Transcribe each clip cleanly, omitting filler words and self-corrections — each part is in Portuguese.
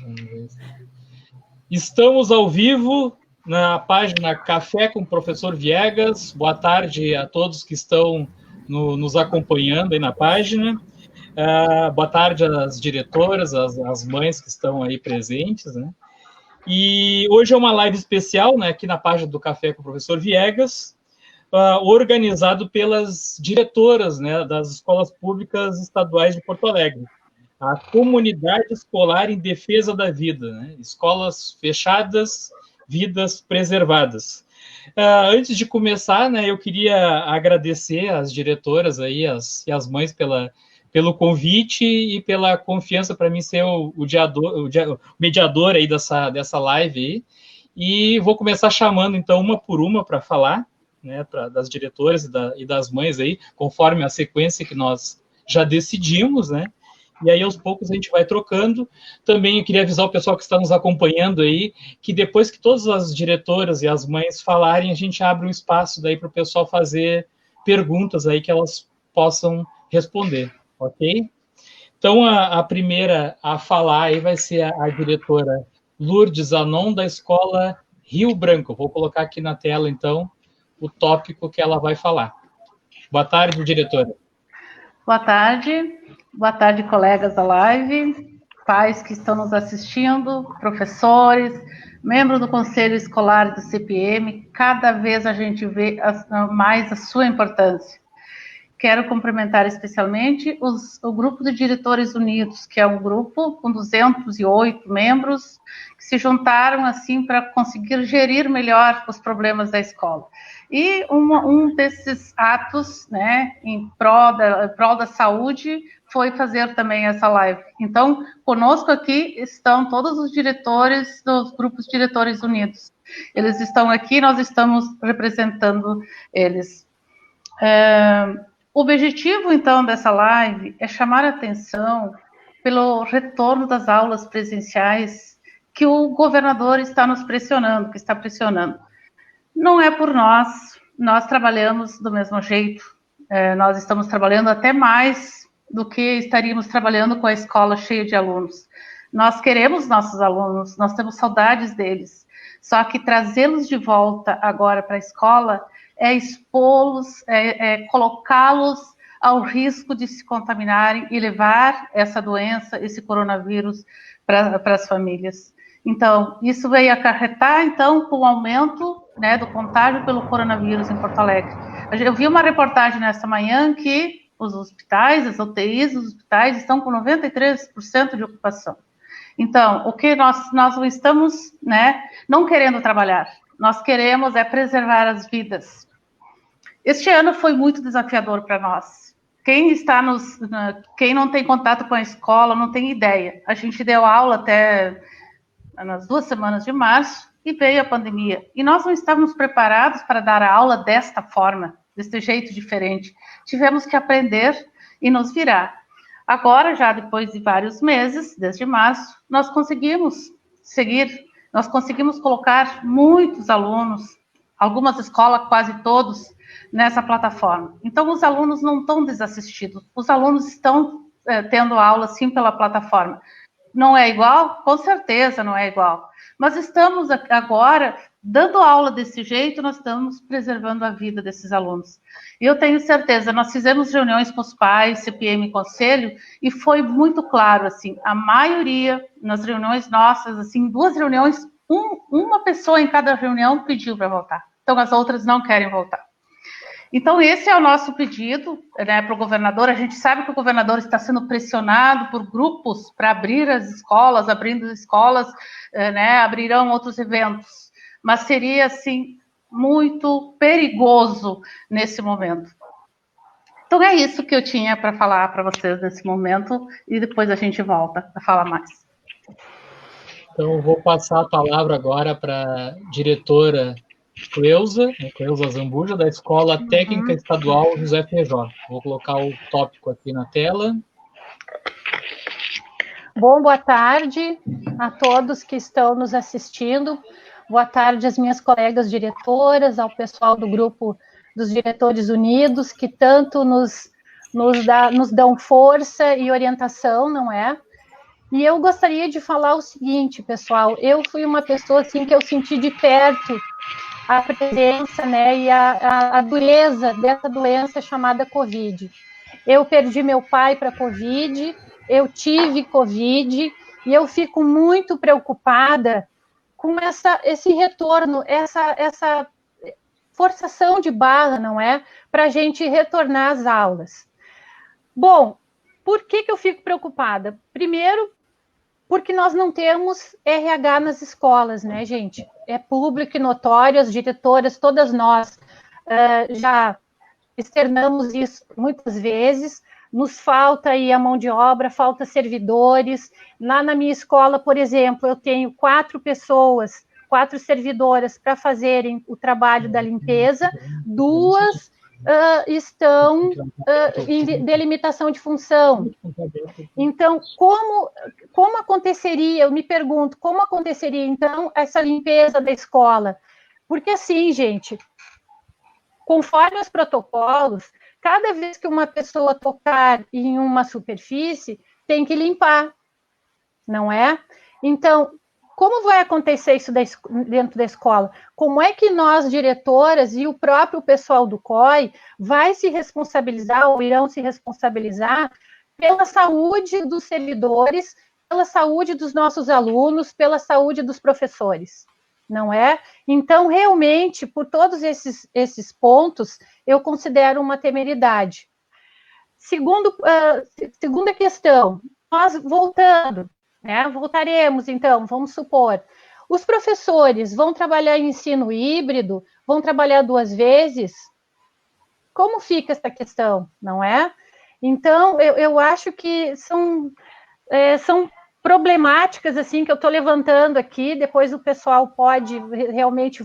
Vamos ver. Estamos ao vivo na página Café com o Professor Viegas. Boa tarde a todos que estão nos acompanhando aí na página. Boa tarde às diretoras, às mães que estão aí presentes, né? E hoje é uma live especial, né, aqui na página do Café com o Professor Viegas, organizado pelas diretoras, né, das escolas públicas estaduais de Porto Alegre. A Comunidade Escolar em Defesa da Vida, né? Escolas fechadas, vidas preservadas. Antes de começar, né, eu queria agradecer às diretoras aí, e às mães pelo convite e pela confiança para mim ser o mediador aí dessa live aí. E vou começar chamando, então, uma por uma para falar, né, das diretoras e das mães aí, conforme a sequência que nós já decidimos, né? E aí, aos poucos, a gente vai trocando. Também eu queria avisar o pessoal que está nos acompanhando aí, que depois que todas as diretoras e as mães falarem, a gente abre um espaço daí para o pessoal fazer perguntas aí que elas possam responder, ok? Então, a primeira a falar aí vai ser a diretora Lourdes Zanon, da Escola Rio Branco. Vou colocar aqui na tela, então, o tópico que ela vai falar. Boa tarde, diretora. Boa tarde, colegas da live, pais que estão nos assistindo, professores, membros do Conselho Escolar do CPM, cada vez a gente vê mais a sua importância. Quero cumprimentar especialmente o Grupo de Diretores Unidos, que é um grupo com 208 membros, que se juntaram assim para conseguir gerir melhor os problemas da escola. E um desses atos, né, em prol da saúde, foi fazer também essa live. Então, conosco aqui estão todos os diretores dos grupos Diretores Unidos. Eles estão aqui, nós estamos representando eles. O objetivo, então, dessa live é chamar a atenção pelo retorno das aulas presenciais que o governador está nos pressionando, que está pressionando. Não é por nós trabalhamos do mesmo jeito, nós estamos trabalhando até mais do que estaríamos trabalhando com a escola cheia de alunos. Nós queremos nossos alunos, nós temos saudades deles, só que trazê-los de volta agora para a escola é expô-los, colocá-los ao risco de se contaminarem e levar essa doença, esse coronavírus para as famílias. Então, isso veio acarretar, então, com o aumento, né, do contágio pelo coronavírus em Porto Alegre. Eu vi uma reportagem nesta manhã que os hospitais, as UTIs dos hospitais estão com 93% de ocupação. Então, o que nós não estamos, né, não querendo trabalhar, nós queremos preservar as vidas. Este ano foi muito desafiador para nós. Quem não tem contato com a escola não tem ideia. A gente deu aula até nas 2 semanas de março e veio a pandemia. E nós não estávamos preparados para dar aula desta forma, desse jeito diferente. Tivemos que aprender e nos virar. Agora, já depois de vários meses, desde março, nós conseguimos seguir, nós conseguimos colocar muitos alunos, algumas escolas, quase todos, nessa plataforma. Então, os alunos não estão desassistidos, os alunos estão tendo aula, sim, pela plataforma. Não é igual? Com certeza não é igual. Mas estamos agora dando aula desse jeito, nós estamos preservando a vida desses alunos. E eu tenho certeza, nós fizemos reuniões com os pais, CPM e Conselho, e foi muito claro, assim, a maioria, nas reuniões nossas, assim, 2 reuniões, uma pessoa em cada reunião pediu para voltar. Então, as outras não querem voltar. Então, esse é o nosso pedido, né, para o governador. A gente sabe que o governador está sendo pressionado por grupos para abrir as escolas, abrindo as escolas, né, abrirão outros eventos. Mas seria, assim, muito perigoso nesse momento. Então, é isso que eu tinha para falar para vocês nesse momento, e depois a gente volta a falar mais. Então, eu vou passar a palavra agora para a diretora Cleusa Zambuja, da Escola Técnica Estadual José Feijó. Vou colocar o tópico aqui na tela. Bom, boa tarde a todos que estão nos assistindo. Boa tarde às minhas colegas diretoras, ao pessoal do grupo dos Diretores Unidos, que tanto nos dão força e orientação, não é? E eu gostaria de falar o seguinte, pessoal, eu fui uma pessoa assim que eu senti de perto a presença, né, e a dureza dessa doença chamada Covid. Eu perdi meu pai para Covid, eu tive Covid, e eu fico muito preocupada com esse retorno, essa forçação de barra, não é? Para a gente retornar às aulas. Bom, por que eu fico preocupada? Primeiro, porque nós não temos RH nas escolas, né, gente? É público e notório, as diretoras, todas nós já externamos isso muitas vezes, nos falta aí a mão de obra, falta servidores. Lá na minha escola, por exemplo, eu tenho 4 servidoras para fazerem o trabalho da limpeza, 2 estão em delimitação de função. Então, como aconteceria, eu me pergunto, como aconteceria, então, essa limpeza da escola? Porque, assim, gente, conforme os protocolos, cada vez que uma pessoa tocar em uma superfície, tem que limpar, não é? Então, como vai acontecer isso dentro da escola? Como é que nós, diretoras, e o próprio pessoal do COI, vai se responsabilizar, ou irão se responsabilizar, pela saúde dos servidores, pela saúde dos nossos alunos, pela saúde dos professores, não é? Então, realmente, por todos esses pontos, eu considero uma temeridade. Segunda questão, nós voltando, né? Voltaremos, então, vamos supor, os professores vão trabalhar em ensino híbrido, vão trabalhar 2 vezes? Como fica essa questão, não é? Então, eu acho que são problemáticas, assim, que eu estou levantando aqui, depois o pessoal pode, realmente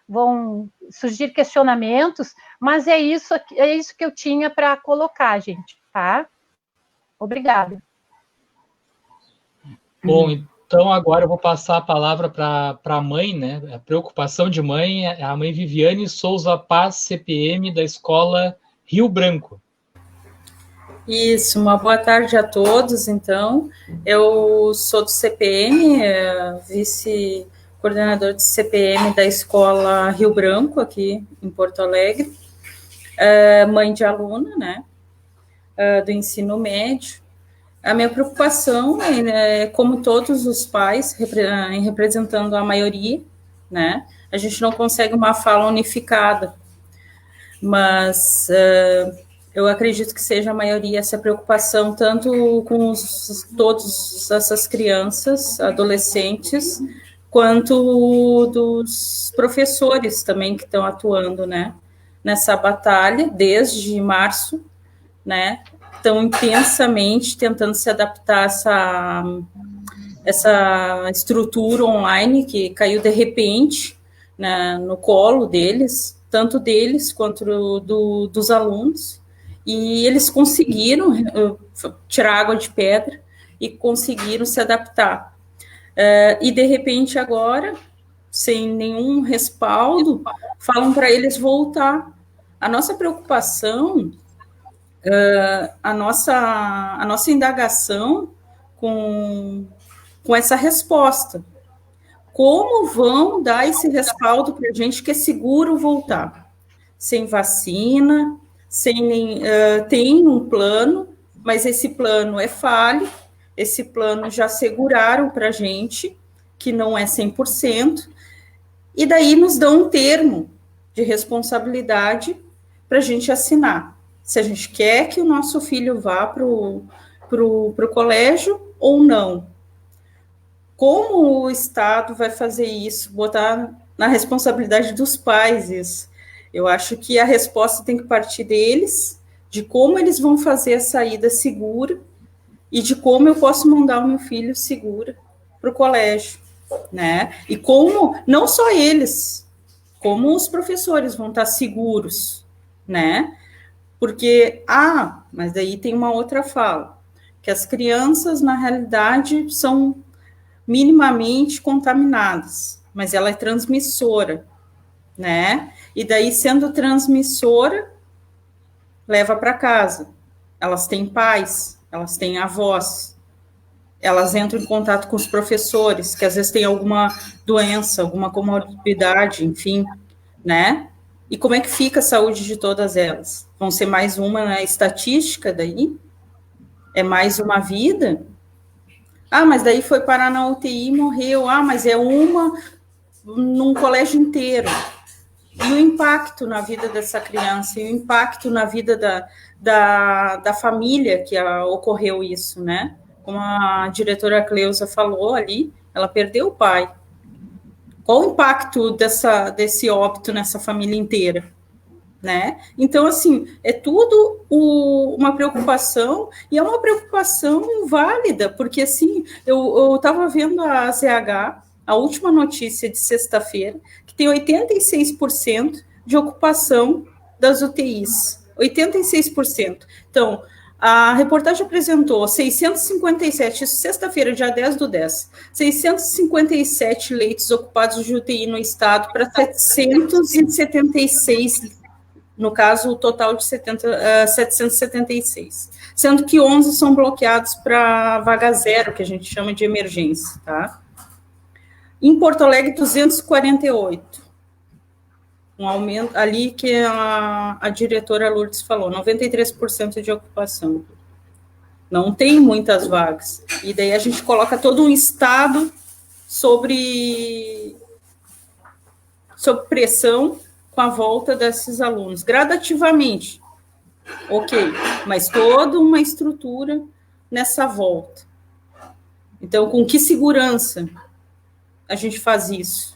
vão surgir questionamentos, mas é isso que eu tinha para colocar, gente, tá? Obrigada. Bom, então agora eu vou passar a palavra para a mãe, né? A preocupação de mãe é a mãe Viviane Souza Paz, CPM, da Escola Rio Branco. Isso, uma boa tarde a todos, então. Eu sou do CPM, vice-coordenador de CPM da Escola Rio Branco, aqui em Porto Alegre, mãe de aluna, né, do ensino médio. A minha preocupação é, como todos os pais, representando a maioria, né, a gente não consegue uma fala unificada, mas eu acredito que seja a maioria essa preocupação, tanto com todas essas crianças, adolescentes, quanto dos professores também que estão atuando, né, nessa batalha desde março, né, tão intensamente tentando se adaptar a essa estrutura online que caiu de repente, né, no colo deles, tanto deles quanto dos alunos, e eles conseguiram tirar água de pedra e conseguiram se adaptar. E de repente agora, sem nenhum respaldo, falam para eles voltar. A nossa preocupação, a nossa indagação com essa resposta. Como vão dar esse respaldo para a gente que é seguro voltar? Sem vacina, tem um plano, mas esse plano é falho, esse plano já asseguraram para a gente que não é 100%, e daí nos dão um termo de responsabilidade para a gente assinar. Se a gente quer que o nosso filho vá para o colégio ou não. Como o Estado vai fazer isso? Botar na responsabilidade dos pais isso. Eu acho que a resposta tem que partir deles, de como eles vão fazer a saída segura e de como eu posso mandar o meu filho segura para o colégio, né? E como, não só eles, como os professores vão estar seguros, né? Porque, mas daí tem uma outra fala, que as crianças, na realidade, são minimamente contaminadas, mas ela é transmissora, né? E daí, sendo transmissora, leva para casa. Elas têm pais, elas têm avós, elas entram em contato com os professores, que às vezes tem alguma doença, alguma comorbidade, enfim, né? E como é que fica a saúde de todas elas? Vão ser mais uma, né, estatística daí? É mais uma vida? Ah, mas daí foi parar na UTI e morreu. Ah, mas é uma num colégio inteiro. E o impacto na vida dessa criança, e o impacto na vida da família que ocorreu isso, né? Como a diretora Cleusa falou ali, ela perdeu o pai. Qual o impacto desse óbito nessa família inteira? Né? Então, assim, é tudo uma preocupação, e é uma preocupação válida, porque, assim, eu estava vendo a ZH, a última notícia de sexta-feira, que tem 86% de ocupação das UTIs. 86%. Então, a reportagem apresentou 657, isso sexta-feira, dia 10/10, 657 leitos ocupados de UTI no estado para 776, no caso, o total de 776, sendo que 11 são bloqueados para vaga zero, que a gente chama de emergência, tá? Em Porto Alegre, 248. Um aumento ali que a diretora Lourdes falou, 93% de ocupação. Não tem muitas vagas. E daí a gente coloca todo um estado sobre pressão com a volta desses alunos, gradativamente. Ok, mas toda uma estrutura nessa volta. Então, com que segurança a gente faz isso?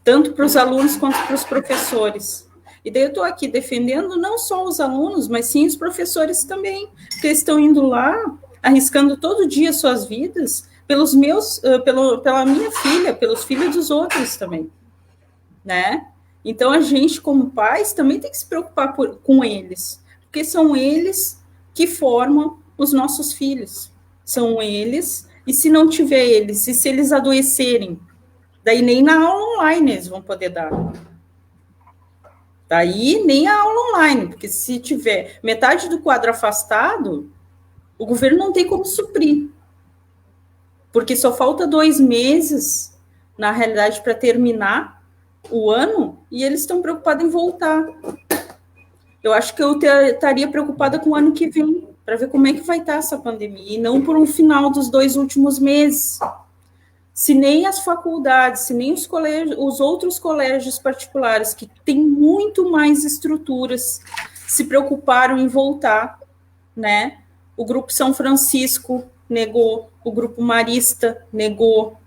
Tanto para os alunos quanto para os professores. E daí eu estou aqui defendendo não só os alunos, mas sim os professores também, que estão indo lá, arriscando todo dia suas vidas pelos pela minha filha, pelos filhos dos outros também, né? Então, a gente, como pais, também tem que se preocupar com eles, porque são eles que formam os nossos filhos. São eles, e se não tiver eles, e se eles adoecerem, daí nem na aula online eles vão poder dar. Daí nem a aula online, porque se tiver metade do quadro afastado, o governo não tem como suprir. Porque só falta 2 meses, na realidade, para terminar o ano, e eles estão preocupados em voltar. Eu acho que eu estaria preocupada com o ano que vem, para ver como é que vai estar essa pandemia, e não por um final dos 2 últimos meses. Se nem as faculdades, se nem os outros colégios particulares, que têm muito mais estruturas, se preocuparam em voltar, né? O Grupo São Francisco negou, o Grupo Marista negou,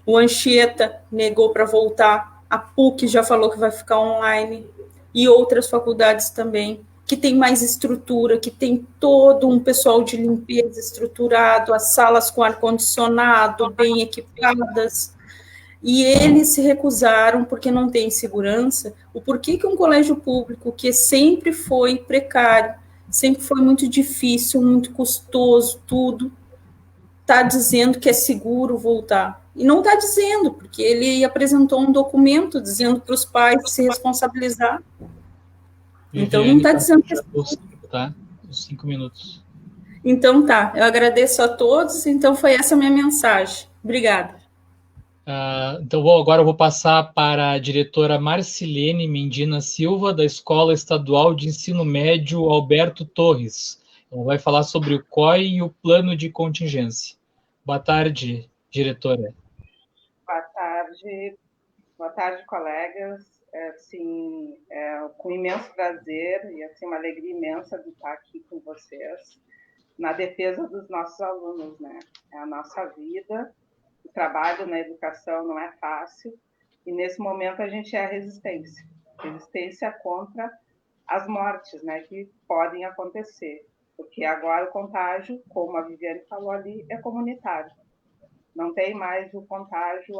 o Anchieta negou para voltar, a PUC já falou que vai ficar online, e outras faculdades também, que tem mais estrutura, que tem todo um pessoal de limpeza estruturado, as salas com ar-condicionado, bem equipadas, e eles se recusaram porque não tem segurança. O porquê que um colégio público, que sempre foi precário, sempre foi muito difícil, muito custoso, tudo, está dizendo que é seguro voltar. E não está dizendo, porque ele apresentou um documento dizendo para os pais se responsabilizar. Então, não está dizendo que... Tá? Os 5 minutos. Então, tá. Eu agradeço a todos. Então, foi essa a minha mensagem. Obrigada. Então, agora eu vou passar para a diretora Marcilene Mendina Silva, da Escola Estadual de Ensino Médio Alberto Torres. Ela vai falar sobre o COI e o plano de contingência. Boa tarde, diretora. Boa tarde, colegas. Assim, com imenso prazer e assim, uma alegria imensa de estar aqui com vocês na defesa dos nossos alunos, né? É a nossa vida, o trabalho na educação não é fácil e nesse momento a gente é a resistência contra as mortes, né, que podem acontecer, porque agora o contágio, como a Viviane falou ali, é comunitário. Não tem mais o contágio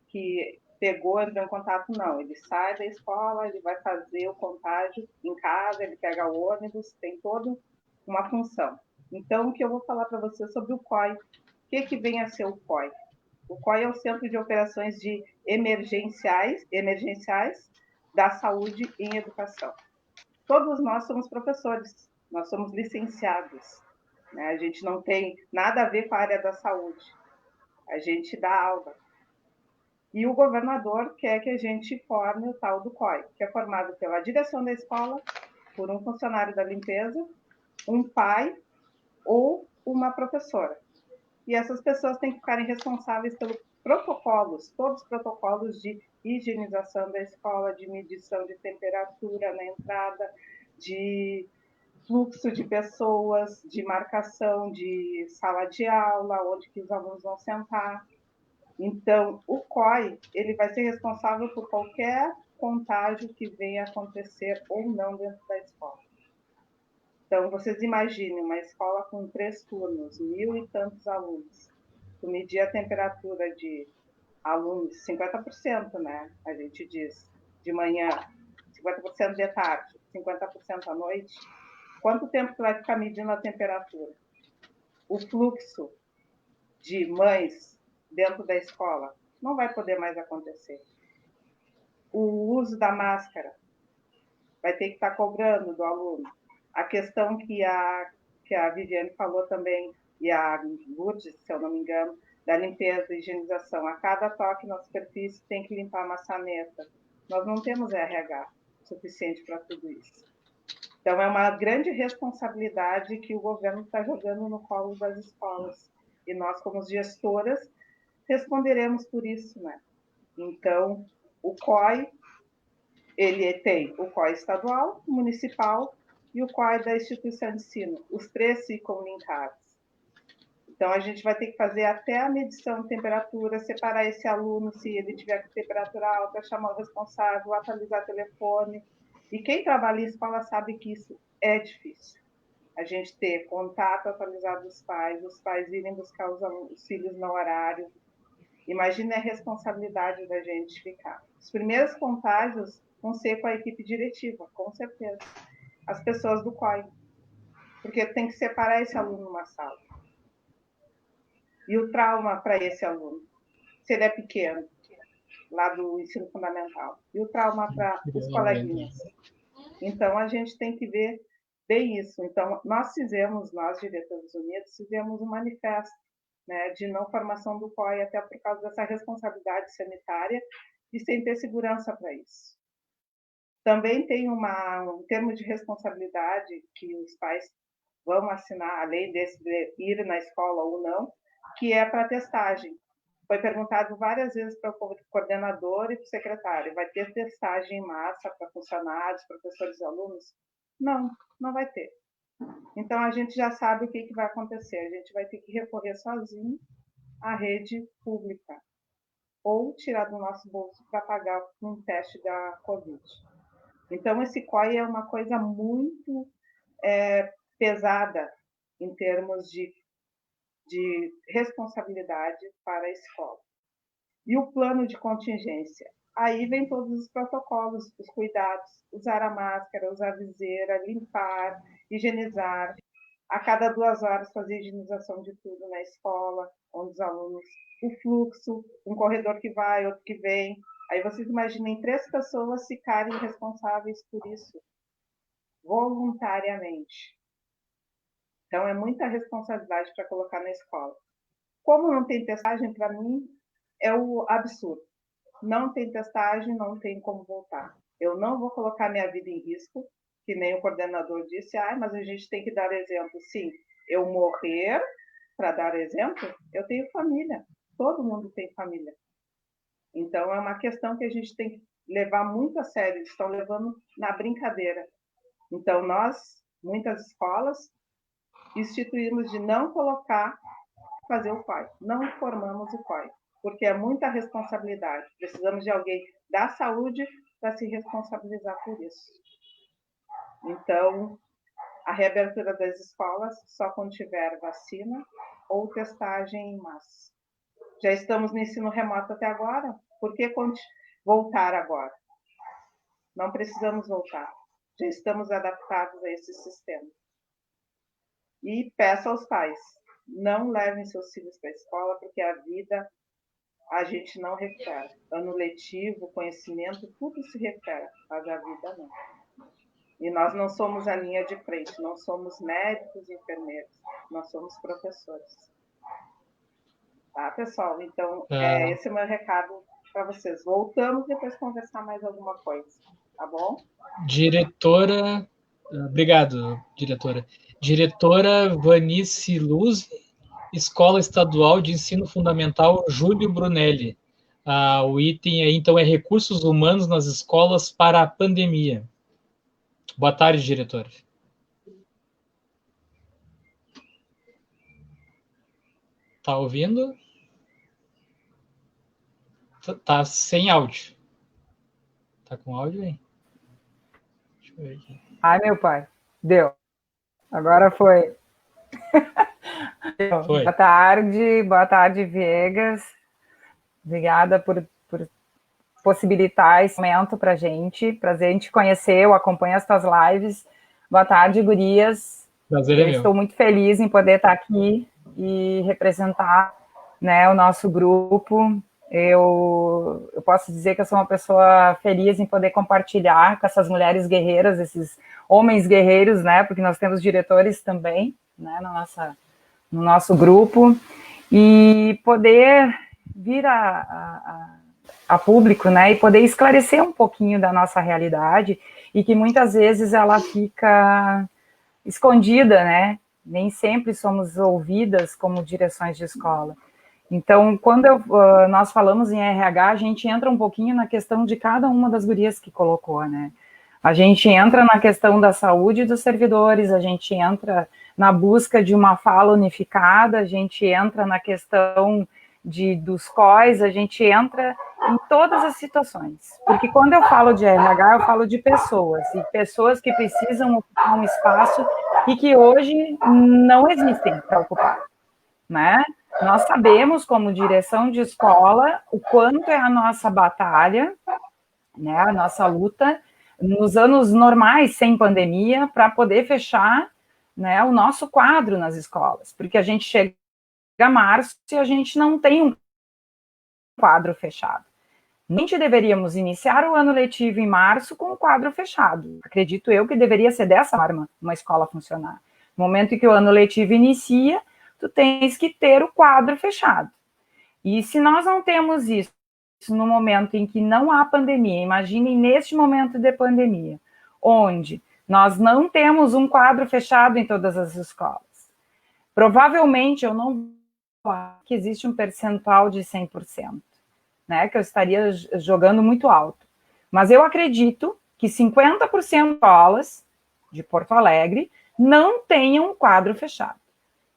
que pegou, entrou em contato, não. Ele sai da escola, ele vai fazer o contágio em casa, ele pega o ônibus, tem toda uma função. Então, o que eu vou falar para você sobre o COI? O que vem a ser o COI? O COI é o Centro de Operações de Emergenciais da Saúde em Educação. Todos nós somos professores, nós somos licenciados. né? A gente não tem nada a ver com a área da saúde. A gente dá aula. E o governador quer que a gente forme o tal do COI, que é formado pela direção da escola, por um funcionário da limpeza, um pai ou uma professora. E essas pessoas têm que ficarem responsáveis pelos protocolos, todos os protocolos de higienização da escola, de medição de temperatura na entrada, de fluxo de pessoas, de marcação de sala de aula, onde que os alunos vão sentar. Então, o COI, ele vai ser responsável por qualquer contágio que venha acontecer ou não dentro da escola. Então, vocês imaginem uma escola com 3 turnos, 1.000 e tantos alunos. Tu medir a temperatura de alunos, 50%, né? A gente diz, de manhã, 50% de tarde, 50% à noite. Quanto tempo tu vai ficar medindo a temperatura? O fluxo de mães dentro da escola não vai poder mais acontecer. O uso da máscara vai ter que estar cobrando do aluno. A questão que a Viviane falou também, e a Lourdes, se eu não me engano, da limpeza e higienização. A cada toque na superfície tem que limpar a maçaneta. Nós não temos RH suficiente para tudo isso. Então, é uma grande responsabilidade que o governo está jogando no colo das escolas. E nós, como gestoras, responderemos por isso, né? Então, o COI, ele tem o COI estadual, municipal e o COI da instituição de ensino. Os 3 ficam linkados. Então, a gente vai ter que fazer até a medição de temperatura, separar esse aluno, se ele tiver com temperatura alta, chamar o responsável, atualizar o telefone. E quem trabalha em escola sabe que isso é difícil. A gente ter contato atualizado dos pais, os pais irem buscar os filhos no horário. Imagina a responsabilidade da gente ficar. Os primeiros contágios vão ser com a equipe diretiva, com certeza. As pessoas do COI. Porque tem que separar esse aluno numa sala. E o trauma para esse aluno, se ele é pequeno, lá do ensino fundamental. E o trauma para os coleguinhas. Então, a gente tem que ver bem isso. Então, nós, Diretores Unidos, fizemos um manifesto, né, de não formação do COI, até por causa dessa responsabilidade sanitária e sem ter segurança para isso. Também tem um termo de responsabilidade que os pais vão assinar, além de ir na escola ou não, que é para testagem. Foi perguntado várias vezes para o coordenador e para o secretário, vai ter testagem em massa para funcionários, professores e alunos? Não, não vai ter. Então, a gente já sabe o que vai acontecer. A gente vai ter que recorrer sozinho à rede pública ou tirar do nosso bolso para pagar um teste da Covid. Então, esse COI é uma coisa muito pesada em termos de responsabilidade para a escola. E o plano de contingência? Aí vem todos os protocolos, os cuidados, usar a máscara, usar a viseira, limpar, higienizar. A cada 2 horas fazer higienização de tudo na escola, onde os alunos... O fluxo, um corredor que vai, outro que vem. Aí vocês imaginem 3 pessoas ficarem responsáveis por isso, voluntariamente. Então, é muita responsabilidade para colocar na escola. Como não tem testagem, para mim, é o absurdo. Não tem testagem, não tem como voltar. Eu não vou colocar minha vida em risco, que nem o coordenador disse, mas a gente tem que dar exemplo. Sim, eu morrer para dar exemplo, eu tenho família. Todo mundo tem família. Então, é uma questão que a gente tem que levar muito a sério. Eles estão levando na brincadeira. Então, nós, muitas escolas, instituímos de não colocar, fazer o COI. Não formamos o COI, porque é muita responsabilidade. Precisamos de alguém da saúde para se responsabilizar por isso. Então, a reabertura das escolas só quando tiver vacina ou testagem em massa. Já estamos no ensino remoto até agora, por que voltar agora? Não precisamos voltar. Já estamos adaptados a esse sistema. E peço aos pais, não levem seus filhos para a escola, porque a vida a gente não recupera. Ano letivo, conhecimento, tudo se recupera, mas a vida não. E nós não somos a linha de frente, não somos médicos e enfermeiros, nós somos professores. Tá, pessoal? Então, esse é o meu recado para vocês. Voltamos depois conversar mais alguma coisa, tá bom? Diretora, obrigado, diretora. Diretora Vanice Luz, Escola Estadual de Ensino Fundamental Júlio Brunelli. O item aí, então, é recursos humanos nas escolas para a pandemia. Boa tarde, diretora. Tá ouvindo? Tá sem áudio. Tá com áudio aí? Deixa eu ver aqui. Ai, meu pai. Deu. Agora foi. Foi. Boa tarde, Viegas. Obrigada por possibilitar esse momento para a gente. Prazer em te conhecer, eu acompanho as tuas lives. Boa tarde, gurias. Prazer é meu. Estou muito feliz em poder estar aqui e representar, né, o nosso grupo. Eu posso dizer que eu sou uma pessoa feliz em poder compartilhar com essas mulheres guerreiras, esses homens guerreiros, né, porque nós temos diretores também, né, no nosso grupo, e poder vir a público, né, e poder esclarecer um pouquinho da nossa realidade, e que muitas vezes ela fica escondida, né, nem sempre somos ouvidas como direções de escola. Então, quando nós falamos em RH, a gente entra um pouquinho na questão de cada uma das gurias que colocou, né? A gente entra na questão da saúde dos servidores, a gente entra na busca de uma fala unificada, a gente entra na questão dos COIs, a gente entra em todas as situações. Porque quando eu falo de RH, eu falo de pessoas, e pessoas que precisam ocupar um espaço e que hoje não existem para ocupar, né? Nós sabemos, como direção de escola, o quanto é a nossa batalha, né, a nossa luta, nos anos normais, sem pandemia, para poder fechar, né, o nosso quadro nas escolas, porque a gente chega a março e a gente não tem um quadro fechado. A gente deveríamos iniciar o ano letivo em março com o quadro fechado. Acredito eu que deveria ser dessa forma uma escola funcionar. No momento em que o ano letivo inicia, tu tens que ter o quadro fechado. E se nós não temos isso no momento em que não há pandemia, imaginem neste momento de pandemia, onde nós não temos um quadro fechado em todas as escolas. Provavelmente eu não vou falar que existe um percentual de 100%, né, que eu estaria jogando muito alto. Mas eu acredito que 50% das escolas de Porto Alegre não tenham um quadro fechado.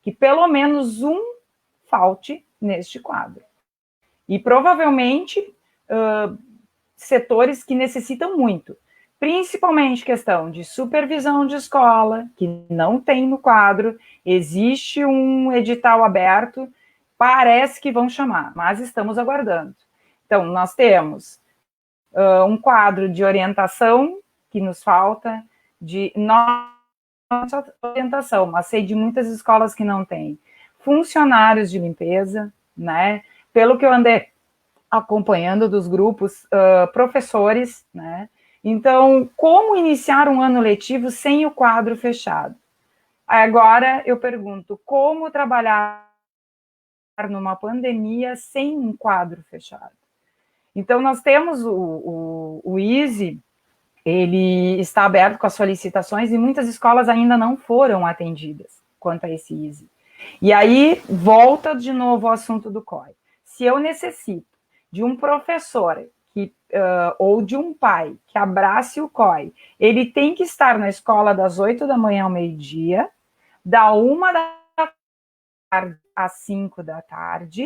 Que pelo menos um falte neste quadro. E provavelmente setores que necessitam muito, principalmente questão de supervisão de escola, que não tem no quadro, existe um edital aberto, parece que vão chamar, mas estamos aguardando. Então, nós temos um quadro de orientação que nos falta, de nossa orientação, mas sei de muitas escolas que não têm. Funcionários de limpeza, né? Pelo que eu andei acompanhando dos grupos, professores, né? Então, como iniciar um ano letivo sem o quadro fechado? Agora, eu pergunto, como trabalhar numa pandemia sem um quadro fechado? Então, nós temos o Easy, ele está aberto com as solicitações e muitas escolas ainda não foram atendidas quanto a esse Easy. E aí, volta de novo ao assunto do COI. Se eu necessito de um professor ou de um pai que abrace o COI, ele tem que estar na escola das 8 da manhã ao meio-dia, da 1 da tarde às 5 da tarde,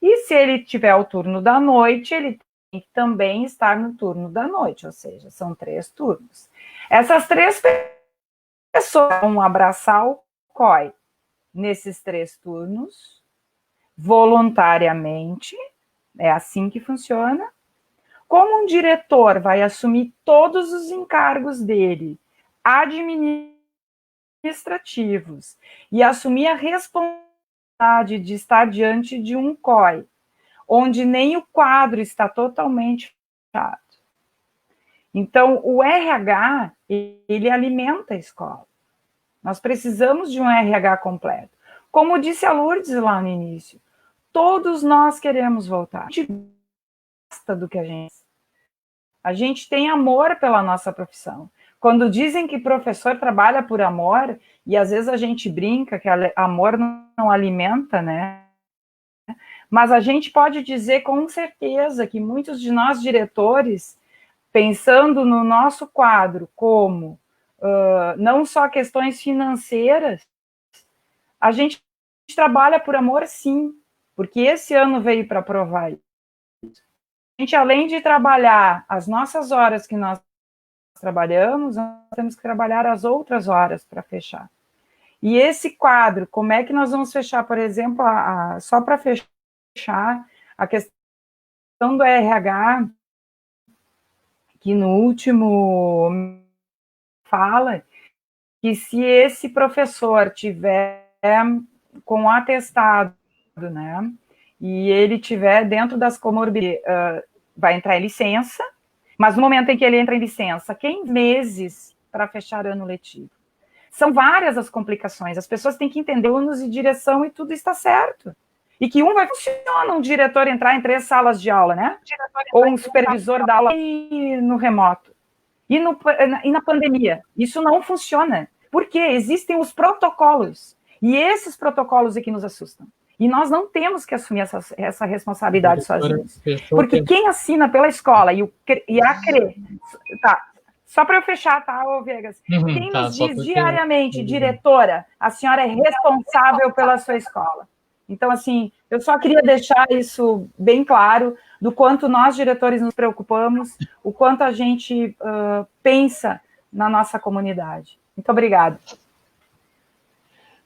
e se ele tiver o turno da noite, ele tem que também estar no turno da noite, ou seja, são 3 turnos. Essas 3 pessoas vão abraçar o COI nesses 3 turnos, voluntariamente, é assim que funciona. Como um diretor vai assumir todos os encargos dele, administrativos, e assumir a responsabilidade de estar diante de um COI, onde nem o quadro está totalmente fechado. Então, o RH, ele alimenta a escola. Nós precisamos de um RH completo. Como disse a Lourdes lá no início, todos nós queremos voltar. A gente gosta do que a gente tem amor pela nossa profissão. Quando dizem que professor trabalha por amor, e às vezes a gente brinca que amor não alimenta, né? Mas a gente pode dizer com certeza que muitos de nós diretores, pensando no nosso quadro como não só questões financeiras, a gente trabalha por amor, sim, porque esse ano veio para provar isso. A gente, além de trabalhar as nossas horas que nós trabalhamos, nós temos que trabalhar as outras horas para fechar. E esse quadro, como é que nós vamos fechar, por exemplo, só para fechar, a questão do RH, que no último fala que se esse professor tiver com atestado, né, e ele tiver dentro das comorbidades, vai entrar em licença, mas no momento em que ele entra em licença, tem meses para fechar ano letivo. São várias as complicações, as pessoas têm que entender alunos e direção e tudo está certo. E que vai funcionar um diretor entrar em 3 salas de aula, né? Ou um supervisor da aula no remoto. E na pandemia, isso não funciona. Porque existem os protocolos. E esses protocolos é que nos assustam. E nós não temos que assumir essa responsabilidade sozinhos. Porque quem assina pela escola e a CRE... Tá, só para eu fechar, tá, ô Viegas? Quem nos diz diariamente, diretora, a senhora é responsável pela sua escola. Então, assim, eu só queria deixar isso bem claro, do quanto nós, diretores, nos preocupamos, o quanto a gente pensa na nossa comunidade. Muito obrigada.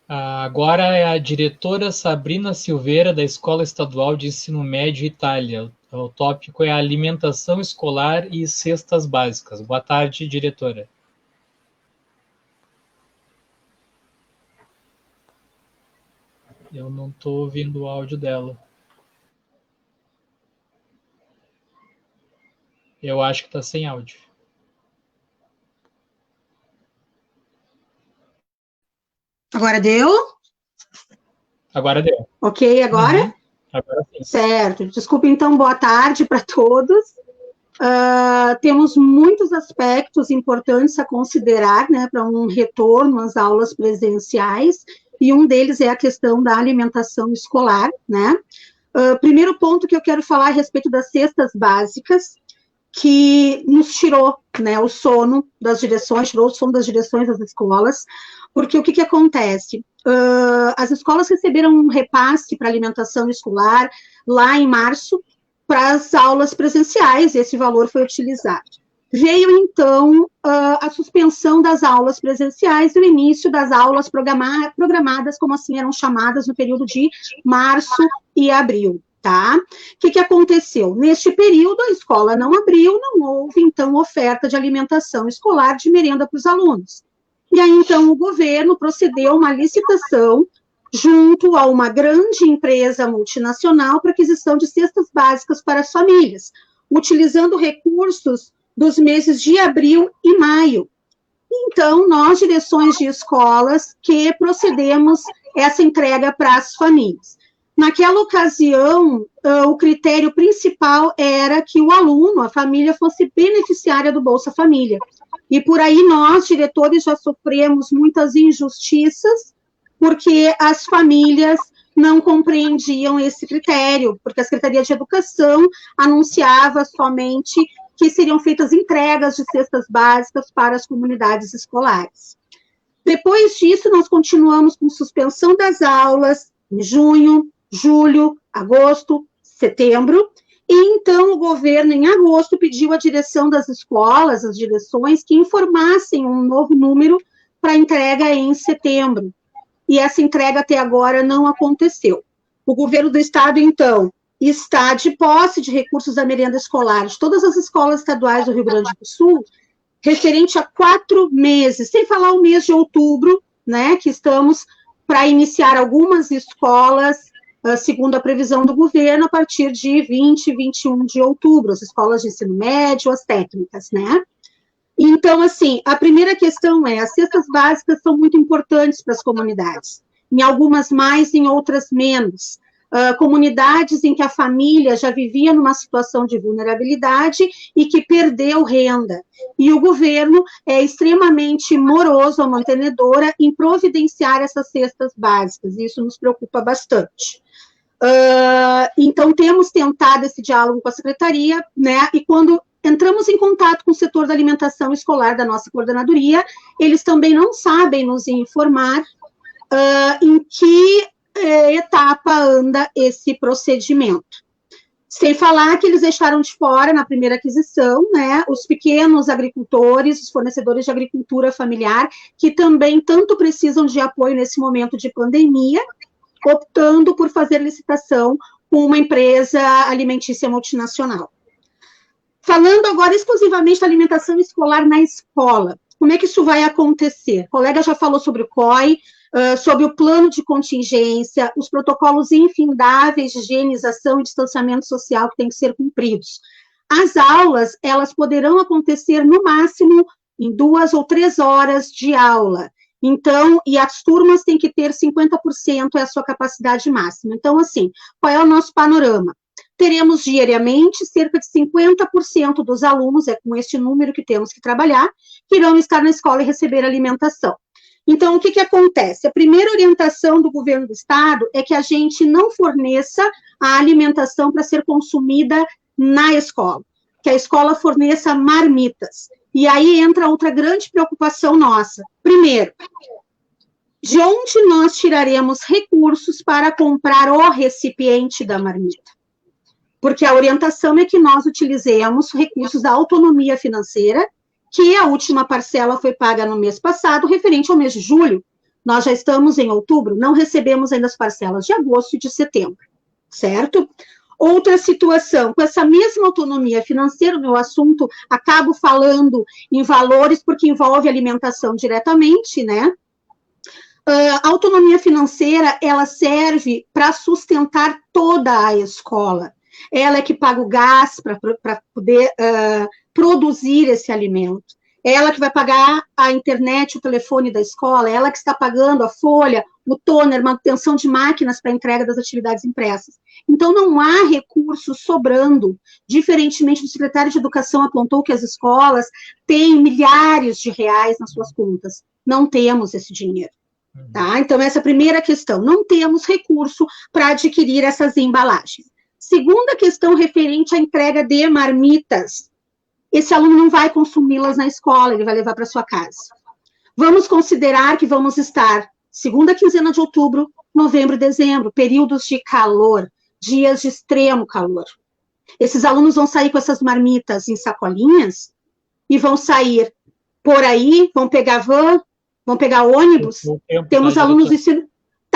Agora é a diretora Sabrina Silveira, da Escola Estadual de Ensino Médio Itália. O tópico é alimentação escolar e cestas básicas. Boa tarde, diretora. Eu não estou ouvindo o áudio dela. Eu acho que está sem áudio. Agora deu? Agora deu. Ok, agora? Agora sim. Certo. Desculpe, então, boa tarde para todos. Temos muitos aspectos importantes a considerar, né, para um retorno às aulas presenciais, e um deles é a questão da alimentação escolar, né? Primeiro ponto que eu quero falar a respeito das cestas básicas, que nos tirou, né, o sono das direções, tirou o sono das direções das escolas, porque o que acontece? As escolas receberam um repasse para alimentação escolar lá em março para as aulas presenciais, e esse valor foi utilizado. Veio, então, a suspensão das aulas presenciais e o início das aulas programadas, como assim eram chamadas, no período de março e abril. Tá? O que aconteceu? Neste período, a escola não abriu, não houve, então, oferta de alimentação escolar de merenda para os alunos. E aí, então, o governo procedeu a uma licitação junto a uma grande empresa multinacional para aquisição de cestas básicas para as famílias, utilizando recursos dos meses de abril e maio. Então, nós, direções de escolas, que procedemos essa entrega para as famílias. Naquela ocasião, o critério principal era que o aluno, a família, fosse beneficiária do Bolsa Família. E por aí nós, diretores, já sofremos muitas injustiças, porque as famílias não compreendiam esse critério, porque a Secretaria de Educação anunciava somente que seriam feitas entregas de cestas básicas para as comunidades escolares. Depois disso, nós continuamos com suspensão das aulas em junho, julho, agosto, setembro, e então o governo, em agosto, pediu à direção das escolas, as direções, que informassem um novo número para entrega em setembro. E essa entrega até agora não aconteceu. O governo do estado, então, está de posse de recursos da merenda escolar de todas as escolas estaduais do Rio Grande do Sul, referente a 4 meses, sem falar o mês de outubro, né, que estamos para iniciar algumas escolas segundo a previsão do governo, a partir de 20 e 21 de outubro, as escolas de ensino médio, as técnicas, né? Então, assim, a primeira questão é, as cestas básicas são muito importantes para as comunidades, em algumas mais, em outras menos. Comunidades em que a família já vivia numa situação de vulnerabilidade e que perdeu renda. E o governo é extremamente moroso, a mantenedora, em providenciar essas cestas básicas, e isso nos preocupa bastante. Então, temos tentado esse diálogo com a secretaria, né, e quando entramos em contato com o setor da alimentação escolar da nossa coordenadoria, eles também não sabem nos informar em que etapa anda esse procedimento. Sem falar que eles deixaram de fora, na primeira aquisição, né, os pequenos agricultores, os fornecedores de agricultura familiar, que também tanto precisam de apoio nesse momento de pandemia, optando por fazer licitação com uma empresa alimentícia multinacional. Falando agora exclusivamente da alimentação escolar na escola, como é que isso vai acontecer? O colega já falou sobre o COI, sobre o plano de contingência, os protocolos infindáveis de higienização e distanciamento social que têm que ser cumpridos. As aulas, elas poderão acontecer no máximo em 2 ou 3 horas de aula. Então, e as turmas têm que ter 50% é a sua capacidade máxima. Então, assim, qual é o nosso panorama? Teremos diariamente cerca de 50% dos alunos, é com este número que temos que trabalhar, que irão estar na escola e receber alimentação. Então, o que acontece? A primeira orientação do governo do estado é que a gente não forneça a alimentação para ser consumida na escola, que a escola forneça marmitas. E aí entra outra grande preocupação nossa. Primeiro, de onde nós tiraremos recursos para comprar o recipiente da marmita? Porque a orientação é que nós utilizemos recursos da autonomia financeira, que a última parcela foi paga no mês passado, referente ao mês de julho. Nós já estamos em outubro, não recebemos ainda as parcelas de agosto e de setembro, certo? Outra situação, com essa mesma autonomia financeira, o meu assunto, acabo falando em valores, porque envolve alimentação diretamente, né? A autonomia financeira, ela serve para sustentar toda a escola. Ela é que paga o gás para poder produzir esse alimento. Ela que vai pagar a internet, o telefone da escola, ela que está pagando a folha, o toner, manutenção de máquinas para entrega das atividades impressas. Então, não há recursos sobrando. Diferentemente do secretário de Educação apontou que as escolas têm milhares de reais nas suas contas. Não temos esse dinheiro. Tá? Então, essa é a primeira questão. Não temos recurso para adquirir essas embalagens. Segunda questão referente à entrega de marmitas. Esse aluno não vai consumi-las na escola, ele vai levar para sua casa. Vamos considerar que vamos estar segunda quinzena de outubro, novembro e dezembro, períodos de calor, dias de extremo calor. Esses alunos vão sair com essas marmitas em sacolinhas e vão sair por aí, vão pegar van, vão pegar ônibus. Temos alunos de ensino...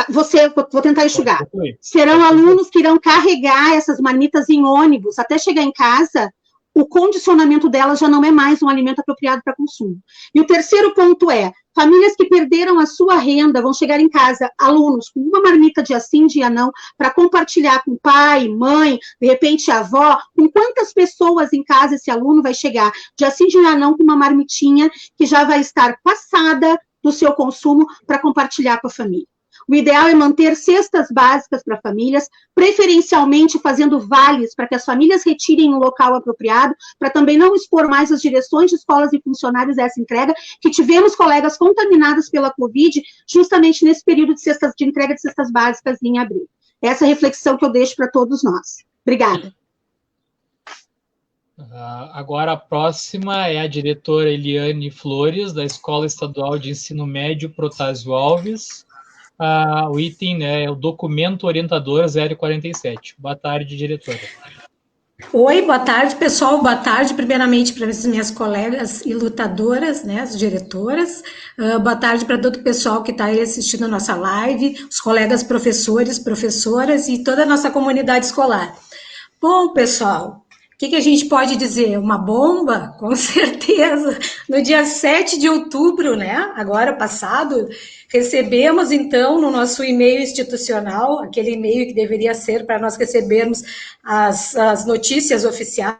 Vou tentar enxugar. Serão alunos que irão carregar essas marmitas em ônibus até chegar em casa. O condicionamento delas já não é mais um alimento apropriado para consumo. E o terceiro ponto é, famílias que perderam a sua renda vão chegar em casa, alunos com uma marmita dia sim, dia não, para compartilhar com pai, mãe, de repente avó, com quantas pessoas em casa esse aluno vai chegar dia sim, dia não, com uma marmitinha que já vai estar passada do seu consumo para compartilhar com a família. O ideal é manter cestas básicas para famílias, preferencialmente fazendo vales para que as famílias retirem um local apropriado, para também não expor mais as direções de escolas e funcionários a essa entrega, que tivemos colegas contaminados pela Covid, justamente nesse período de entrega de cestas básicas em abril. Essa é a reflexão que eu deixo para todos nós. Obrigada. Agora a próxima é a diretora Eliane Flores, da Escola Estadual de Ensino Médio Protásio Alves. O item é o documento orientador 047. Boa tarde, diretora. Oi, boa tarde, pessoal. Boa tarde, primeiramente, para as minhas colegas e lutadoras, né, as diretoras. Boa tarde para todo o pessoal que está aí assistindo a nossa live, os colegas professores, professoras e toda a nossa comunidade escolar. Bom, pessoal, O que a gente pode dizer? Uma bomba? Com certeza. No dia 7 de outubro, né, agora passado, recebemos, então, no nosso e-mail institucional, aquele e-mail que deveria ser para nós recebermos as notícias oficiais,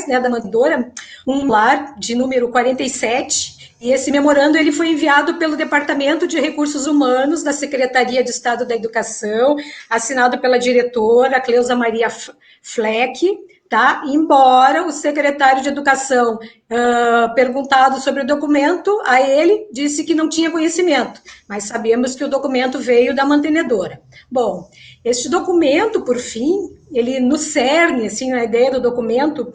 né, da mantenedora, um lar de número 47, e esse memorando ele foi enviado pelo Departamento de Recursos Humanos da Secretaria de Estado da Educação, assinado pela diretora Cleusa Maria Fleck, tá? Embora o secretário de Educação, perguntado sobre o documento, a ele disse que não tinha conhecimento, mas sabemos que o documento veio da mantenedora. Bom, este documento, por fim, ele no cerne, assim, a ideia do documento,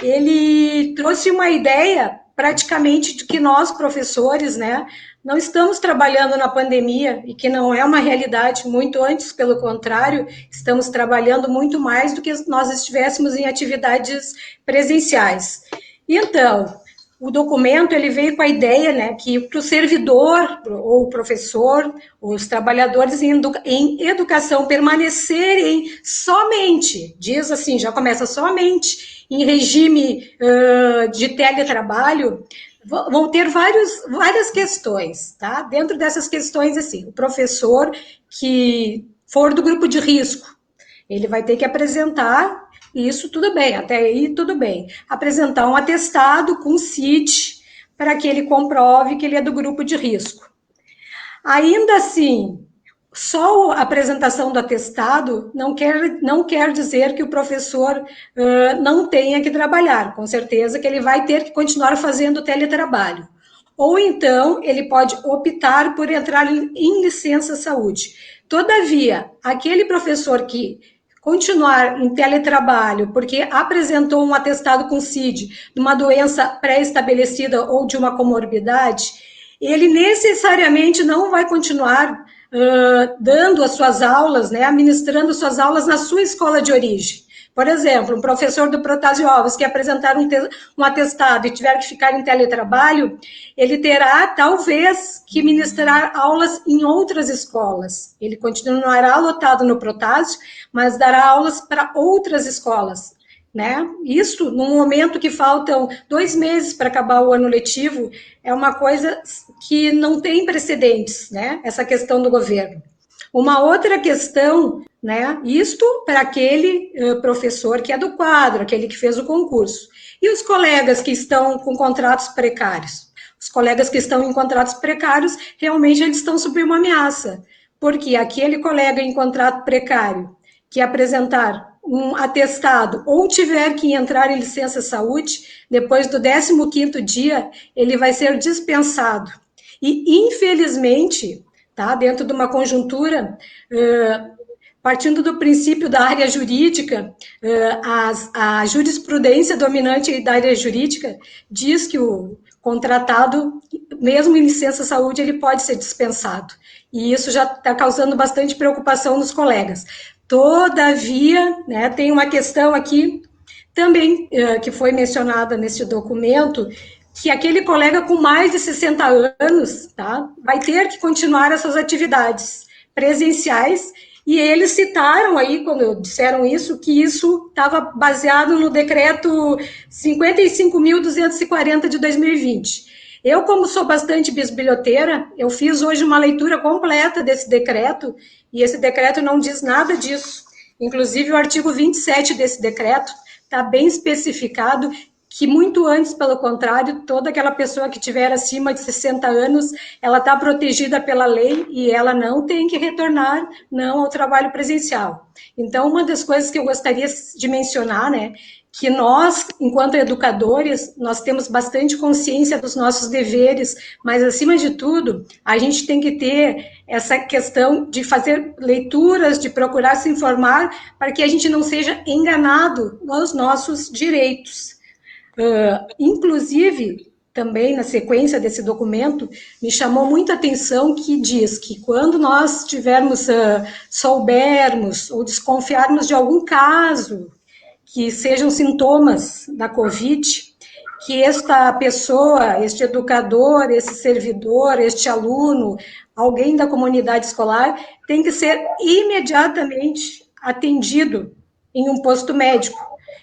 ele trouxe uma ideia praticamente de que nós, professores, né, não estamos trabalhando na pandemia e que não é uma realidade, muito antes, pelo contrário, estamos trabalhando muito mais do que nós estivéssemos em atividades presenciais. Então, o documento ele veio com a ideia, né, que para o servidor ou o professor, os trabalhadores em educação permanecerem somente, diz assim, já começa somente, em regime de teletrabalho, vão ter várias questões, tá? Dentro dessas questões, assim, o professor que for do grupo de risco, ele vai ter que apresentar, isso tudo bem, até aí tudo bem, apresentar um atestado com CID para que ele comprove que ele é do grupo de risco. Ainda assim, só a apresentação do atestado não quer dizer que o professor não tenha que trabalhar. Com certeza que ele vai ter que continuar fazendo teletrabalho. Ou então, ele pode optar por entrar em licença saúde. Todavia, aquele professor que continuar em teletrabalho porque apresentou um atestado com CID de uma doença pré-estabelecida ou de uma comorbidade, ele necessariamente não vai continuar dando as suas aulas, né, administrando suas aulas na sua escola de origem. Por exemplo, um professor do Protásio Alves que apresentar um atestado e tiver que ficar em teletrabalho, ele terá, talvez, que ministrar aulas em outras escolas. Ele continuará lotado no Protásio, mas dará aulas para outras escolas, né? Isso, num momento que faltam 2 meses para acabar o ano letivo, é uma coisa que não tem precedentes, né? Essa questão do governo. Uma outra questão, né? Isto para aquele professor que é do quadro, aquele que fez o concurso. E os colegas que estão com contratos precários? Os colegas que estão em contratos precários, realmente eles estão sob uma ameaça, porque aquele colega em contrato precário que apresentar um atestado ou tiver que entrar em licença saúde, depois do 15º dia, ele vai ser dispensado. E, infelizmente, tá, dentro de uma conjuntura, partindo do princípio da área jurídica, a jurisprudência dominante da área jurídica diz que o contratado, mesmo em licença saúde, ele pode ser dispensado. E isso já está causando bastante preocupação nos colegas. Todavia, né, tem uma questão aqui também que foi mencionada nesse documento, que aquele colega com mais de 60 anos, tá, vai ter que continuar as suas atividades presenciais, e eles citaram aí, quando disseram isso, que isso estava baseado no decreto 55.240 de 2020. Eu, como sou bastante bisbilhoteira, eu fiz hoje uma leitura completa desse decreto, e esse decreto não diz nada disso. Inclusive, o artigo 27 desse decreto está bem especificado que muito antes, pelo contrário, toda aquela pessoa que tiver acima de 60 anos, ela está protegida pela lei e ela não tem que retornar, não, ao trabalho presencial. Então, uma das coisas que eu gostaria de mencionar, né, que nós, enquanto educadores, nós temos bastante consciência dos nossos deveres, mas, acima de tudo, a gente tem que ter essa questão de fazer leituras, de procurar se informar, para que a gente não seja enganado nos nossos direitos. Inclusive, também na sequência desse documento, me chamou muita atenção que diz que quando nós soubermos ou desconfiarmos de algum caso que sejam sintomas da Covid, que esta pessoa, este educador, esse servidor, este aluno, alguém da comunidade escolar, tem que ser imediatamente atendido em um posto médico.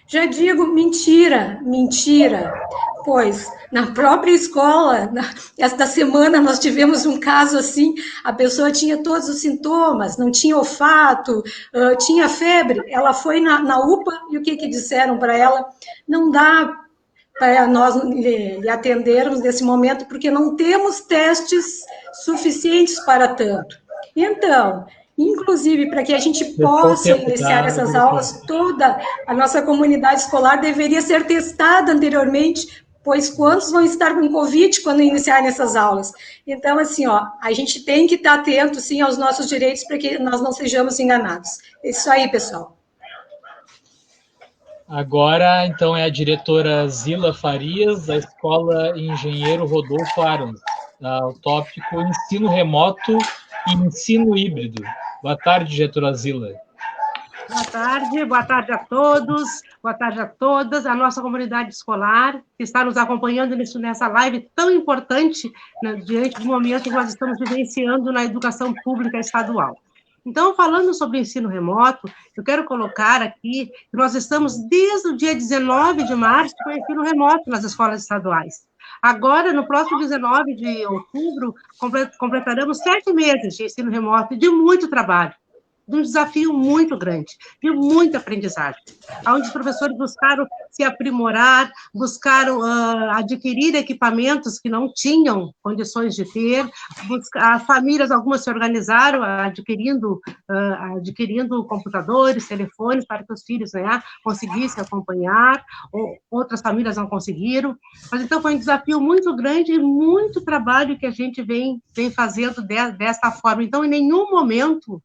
Já digo, mentira, mentira, pois na própria escola, esta semana nós tivemos um caso assim, a pessoa tinha todos os sintomas, não tinha olfato, tinha febre, ela foi na UPA e o que disseram para ela? Não dá para nós lhe atendermos nesse momento, porque não temos testes suficientes para tanto. Então, inclusive, para que a gente possa iniciar essas aulas, toda a nossa comunidade escolar deveria ser testada anteriormente, pois quantos vão estar com Covid quando iniciarem essas aulas? Então, assim, a gente tem que estar atento, sim, aos nossos direitos para que nós não sejamos enganados. É isso aí, pessoal. Agora, então, é a diretora Zila Farias, da Escola Engenheiro Rodolfo Arons. O tópico ensino remoto e ensino híbrido. Boa tarde, diretora Zila. Boa tarde a todos, boa tarde a todas, a nossa comunidade escolar que está nos acompanhando nessa live tão importante, né, diante do momento que nós estamos vivenciando na educação pública estadual. Então, falando sobre o ensino remoto, eu quero colocar aqui que nós estamos desde o dia 19 de março com o ensino remoto nas escolas estaduais. Agora, no próximo 19 de outubro, completaremos 7 meses de ensino remoto e de muito trabalho, de um desafio muito grande, de muita aprendizagem, onde os professores buscaram se aprimorar, buscaram adquirir equipamentos que não tinham condições de ter, as famílias, algumas se organizaram adquirindo computadores, telefones, para que os filhos, né, conseguissem acompanhar, outras famílias não conseguiram, mas então foi um desafio muito grande e muito trabalho que a gente vem fazendo desta forma. Então, em nenhum momento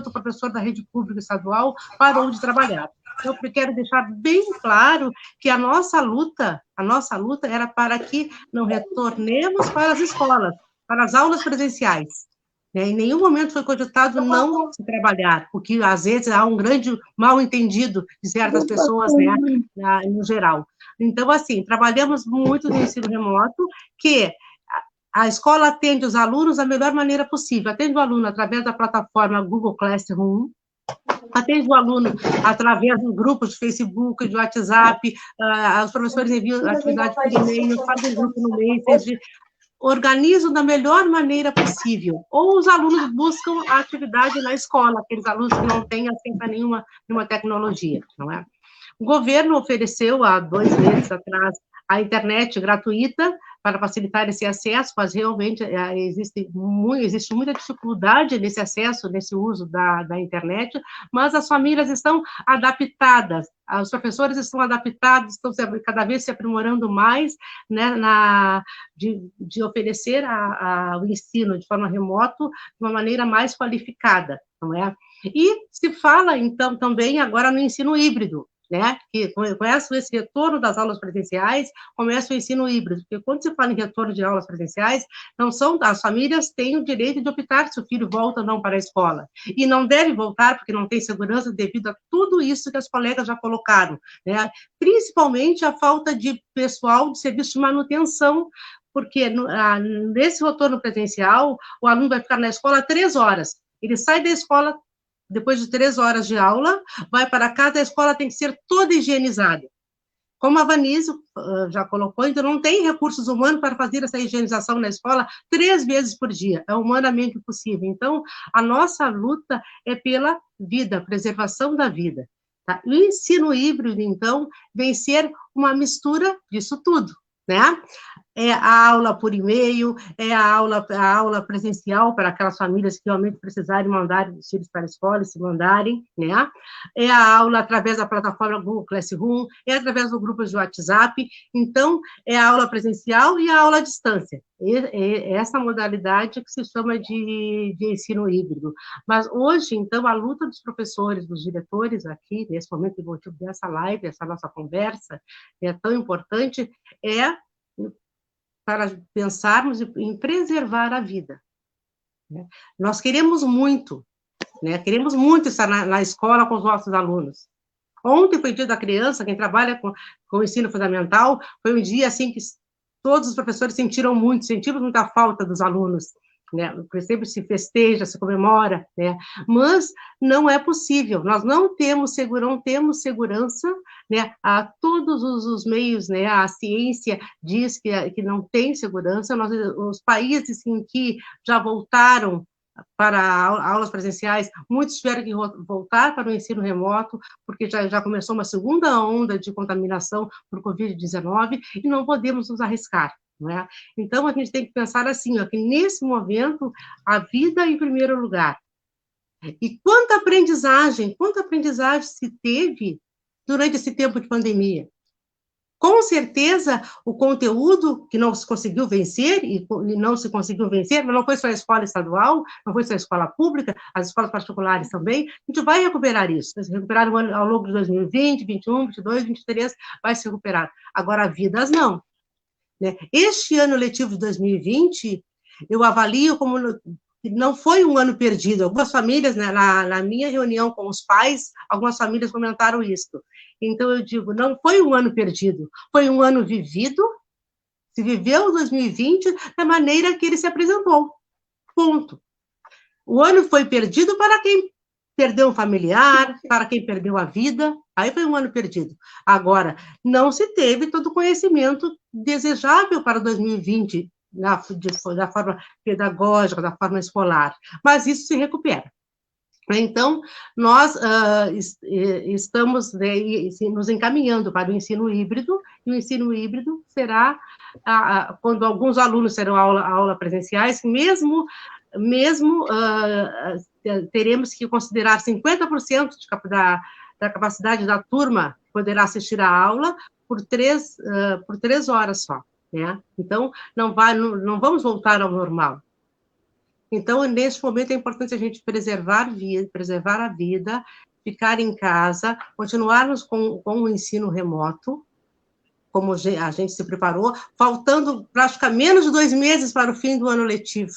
o professor da rede pública estadual parou de trabalhar. Eu quero deixar bem claro que a nossa luta era para que não retornemos para as escolas, para as aulas presenciais. Em nenhum momento foi cogitado não se trabalhar, porque às vezes há um grande mal-entendido de certas pessoas, né, no geral. Então, assim, trabalhamos muito no ensino remoto, que a escola atende os alunos da melhor maneira possível. Atende o aluno através da plataforma Google Classroom, atende o aluno através dos grupos de Facebook, de WhatsApp, os professores enviam atividade por e-mail, fazem grupo no Messenger, organizam da melhor maneira possível. Ou os alunos buscam a atividade na escola, aqueles alunos que não têm acesso a nenhuma tecnologia, não é? O governo ofereceu, há 2 meses atrás, a internet gratuita para facilitar esse acesso, mas realmente existe muita dificuldade nesse acesso, nesse uso da internet, mas as famílias estão adaptadas, os professores estão adaptados, estão cada vez se aprimorando mais, né, de oferecer o ensino de forma remota de uma maneira mais qualificada, não é? E se fala, então, também agora no ensino híbrido, né, que começa esse retorno das aulas presenciais, começa o ensino híbrido, porque quando se fala em retorno de aulas presenciais, as famílias têm o direito de optar se o filho volta ou não para a escola, e não deve voltar porque não tem segurança devido a tudo isso que as colegas já colocaram, né, principalmente a falta de pessoal de serviço de manutenção, porque nesse retorno presencial, o aluno vai ficar na escola 3 horas, ele sai da escola depois de 3 horas de aula, vai para casa, a escola tem que ser toda higienizada. Como a Vanise já colocou, então não tem recursos humanos para fazer essa higienização na escola 3 vezes por dia, é humanamente possível. Então, a nossa luta é pela vida, preservação da vida. Tá? O ensino híbrido, então, vem ser uma mistura disso tudo, né? É a aula por e-mail, é a aula presencial para aquelas famílias que realmente precisarem mandar os filhos para a escola e se mandarem, né? É a aula através da plataforma Google Classroom, é através do grupo de WhatsApp, então, é a aula presencial e a aula à distância. É essa modalidade que se chama de ensino híbrido. Mas hoje, então, a luta dos professores, dos diretores aqui, nesse momento, o motivo dessa live, essa nossa conversa, é tão importante, para pensarmos em preservar a vida. Né? Nós queremos muito estar na escola com os nossos alunos. Ontem foi o dia da criança, quem trabalha com o ensino fundamental, foi um dia assim que todos os professores sentimos muita falta dos alunos. né? Porque sempre se festeja, se comemora, né? Mas não é possível. Nós não temos segurança, né? A todos os meios, né? A ciência diz que não tem segurança. Os países em que já voltaram para aulas presenciais, muitos tiveram que voltar para o ensino remoto, porque já começou uma segunda onda de contaminação por Covid-19, e não podemos nos arriscar. Né? Então, a gente tem que pensar assim, ó, que nesse momento, a vida em primeiro lugar. E quanta aprendizagem se teve durante esse tempo de pandemia. Com certeza, o conteúdo que não se conseguiu vencer, e não se conseguiu vencer, mas não foi só a escola estadual, não foi só a escola pública, as escolas particulares também, a gente vai recuperar isso. Vai se recuperar ao longo de 2020, 21, 22, 23, vai se recuperar. Agora, vidas não. Né? Este ano letivo de 2020, eu avalio como não foi um ano perdido. Algumas famílias, né, na minha reunião com os pais, algumas famílias comentaram isso. Então, eu digo, não foi um ano perdido, foi um ano vivido, se viveu 2020 da maneira que ele se apresentou. Ponto. O ano foi perdido para quem perdeu um familiar, para quem perdeu a vida, aí foi um ano perdido. Agora, não se teve todo o conhecimento desejável para 2020, da forma pedagógica, da forma escolar, mas isso se recupera. Então, nós estamos, né, nos encaminhando para o ensino híbrido, e o ensino híbrido será, quando alguns alunos serão aula presenciais, mesmo teremos que considerar 50% da capacidade da turma poderá assistir à aula por 3 horas só, né? Então, não vamos voltar ao normal. Então, neste momento, é importante a gente preservar a vida, ficar em casa, continuarmos com o ensino remoto, como a gente se preparou, faltando praticamente menos de 2 meses para o fim do ano letivo.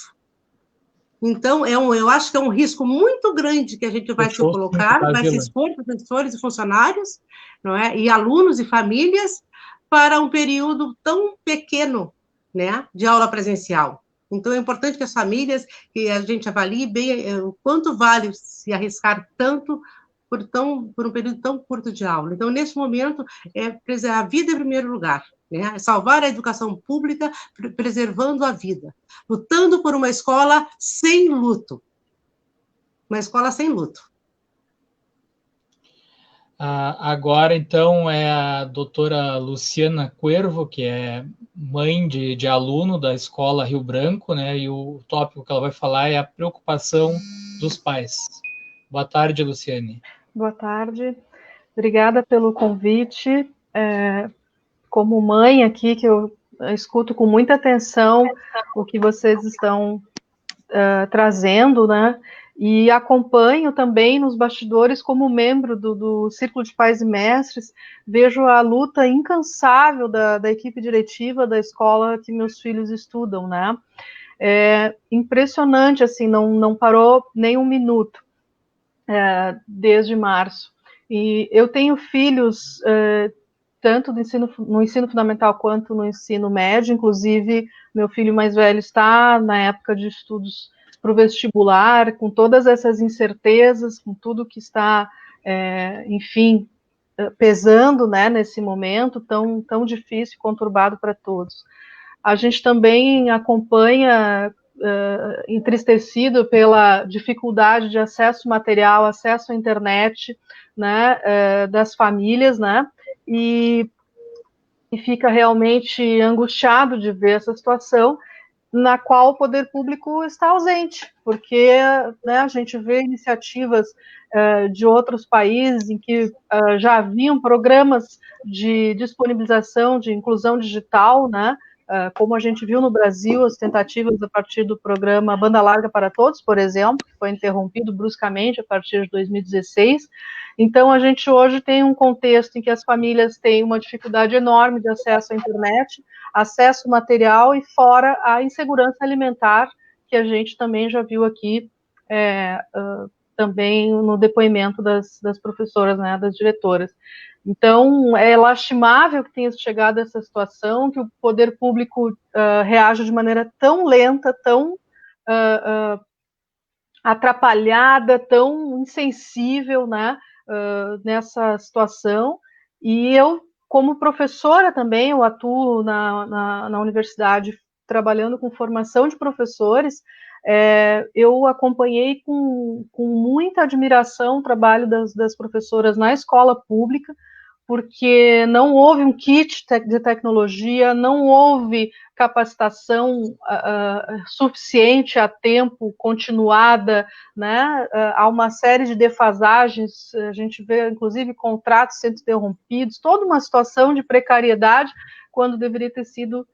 Então, eu acho que é um risco muito grande que a gente vai se colocar, vai se expor professores e funcionários, não é? E alunos e famílias para um período tão pequeno, né, de aula presencial. Então, é importante que as famílias, que a gente avalie bem o quanto vale se arriscar tanto por um período tão curto de aula. Então, nesse momento, é preservar a vida em primeiro lugar, né? Salvar a educação pública, preservando a vida, lutando por uma escola sem luto. Uma escola sem luto. Agora, então, é a doutora Luciana Cuervo, que é mãe de aluno da escola Rio Branco, né? E o tópico que ela vai falar é a preocupação dos pais. Boa tarde, Luciane. Boa tarde. Obrigada pelo convite. Como mãe aqui, que eu escuto com muita atenção o que vocês estão trazendo, né? E acompanho também nos bastidores como membro do Círculo de Pais e Mestres, vejo a luta incansável da equipe diretiva da escola que meus filhos estudam, né? É impressionante, assim, não parou nem um minuto desde março. E eu tenho filhos tanto no ensino fundamental quanto no ensino médio, inclusive meu filho mais velho está na época de estudos para o vestibular, com todas essas incertezas, com tudo que está, enfim, pesando, né, nesse momento tão difícil e conturbado para todos. A gente também acompanha, entristecido pela dificuldade de acesso material, acesso à internet, né, das famílias, né, e fica realmente angustiado de ver essa situação na qual o poder público está ausente, porque, né, a gente vê iniciativas de outros países em que já haviam programas de disponibilização de inclusão digital, né, como a gente viu no Brasil, as tentativas a partir do programa Banda Larga para Todos, por exemplo, que foi interrompido bruscamente a partir de 2016. Então, a gente hoje tem um contexto em que as famílias têm uma dificuldade enorme de acesso à internet, acesso material e fora a insegurança alimentar, que a gente também já viu aqui, também no depoimento das professoras, né, das diretoras. Então, é lastimável que tenha chegado a essa situação, que o poder público reaja de maneira tão lenta, tão atrapalhada, tão insensível, né, nessa situação. E eu, como professora também, eu atuo na universidade trabalhando com formação de professores. Eu acompanhei com muita admiração o trabalho das professoras na escola pública, porque não houve um kit de tecnologia, não houve capacitação suficiente a tempo, continuada, né? Há uma série de defasagens, a gente vê, inclusive, contratos sendo interrompidos, toda uma situação de precariedade, quando deveria ter sido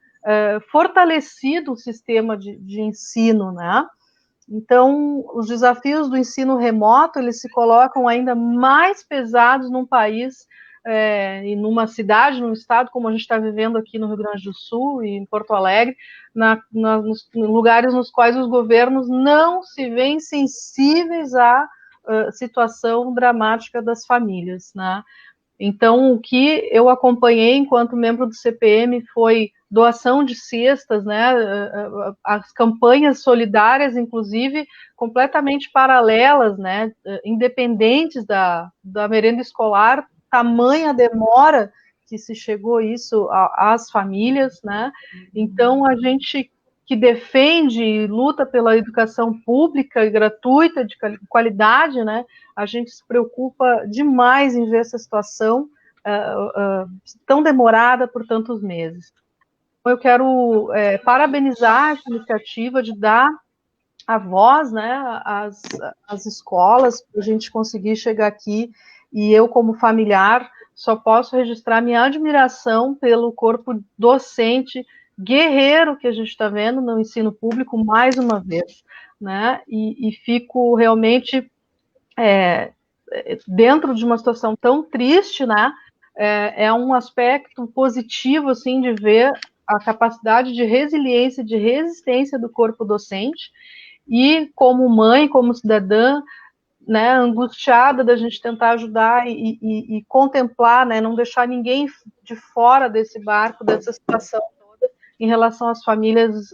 fortalecido o sistema de ensino, né? Então, os desafios do ensino remoto, eles se colocam ainda mais pesados num país e numa cidade, num estado como a gente está vivendo aqui no Rio Grande do Sul e em Porto Alegre, nos lugares nos quais os governos não se veem sensíveis à situação dramática das famílias, né? Então, o que eu acompanhei enquanto membro do CPM foi doação de cestas, né, as campanhas solidárias, inclusive, completamente paralelas, né, independentes da merenda escolar, tamanha demora que se chegou isso às famílias, né? Então, a gente que defende e luta pela educação pública e gratuita, de qualidade, né? A gente se preocupa demais em ver essa situação tão demorada por tantos meses. Eu quero parabenizar essa iniciativa de dar a voz, né, às escolas, para a gente conseguir chegar aqui. E eu, como familiar, só posso registrar minha admiração pelo corpo docente guerreiro que a gente está vendo no ensino público, mais uma vez, né? E fico realmente dentro de uma situação tão triste, né? É um aspecto positivo, assim, de ver a capacidade de resiliência, de resistência do corpo docente. E como mãe, como cidadã, né, angustiada da gente tentar ajudar e contemplar, né, não deixar ninguém de fora desse barco, dessa situação toda, em relação às famílias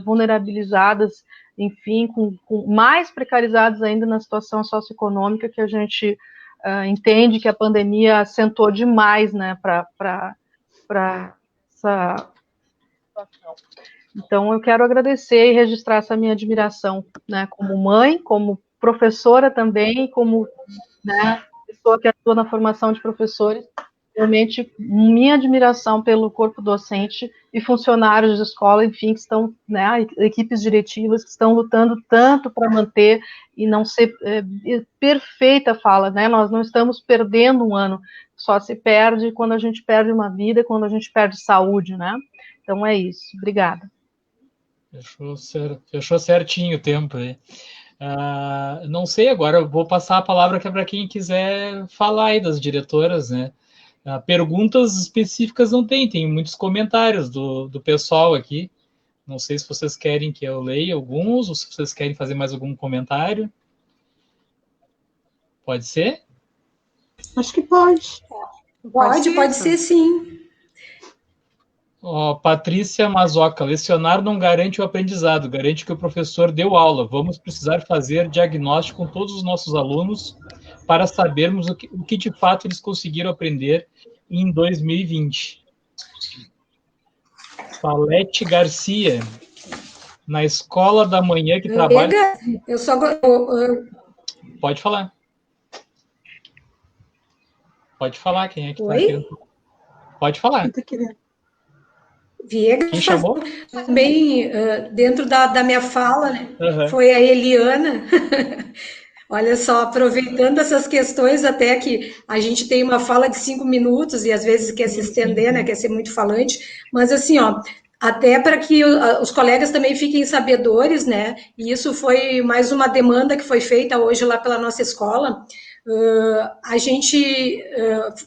vulnerabilizadas, enfim, com mais precarizadas ainda na situação socioeconômica que a gente entende que a pandemia acentuou demais, né, para essa situação. Então, eu quero agradecer e registrar essa minha admiração, né, como mãe, como professora também, como, né, pessoa que atua na formação de professores, realmente minha admiração pelo corpo docente e funcionários de escola, enfim, que estão, né, equipes diretivas que estão lutando tanto para manter e não ser perfeita fala, né, nós não estamos perdendo um ano, só se perde quando a gente perde uma vida, quando a gente perde saúde, né, então é isso, obrigada. Fechou certinho o tempo aí. Não sei, agora eu vou passar a palavra para quem quiser falar aí das diretoras, né? Perguntas específicas não tem muitos comentários do pessoal aqui. Não sei se vocês querem que eu leia alguns, ou se vocês querem fazer mais algum comentário. Pode ser? Acho que pode. Pode ser sim. Patrícia Mazoca, lecionar não garante o aprendizado, garante que o professor deu aula. Vamos precisar fazer diagnóstico com todos os nossos alunos para sabermos o que de fato eles conseguiram aprender em 2020. Palete Garcia, na escola da manhã que trabalha... Eu só... Pode falar. Pode falar, quem é que está querendo? Pode falar. Viegas, quem chamou? Também, dentro da minha fala, né? Uhum. Foi a Eliana. Olha só, aproveitando essas questões, até que a gente tem uma fala de 5 minutos e às vezes quer se estender, né? Quer ser muito falante, mas assim, ó, até para que os colegas também fiquem sabedores, né? E isso foi mais uma demanda que foi feita hoje lá pela nossa escola. A gente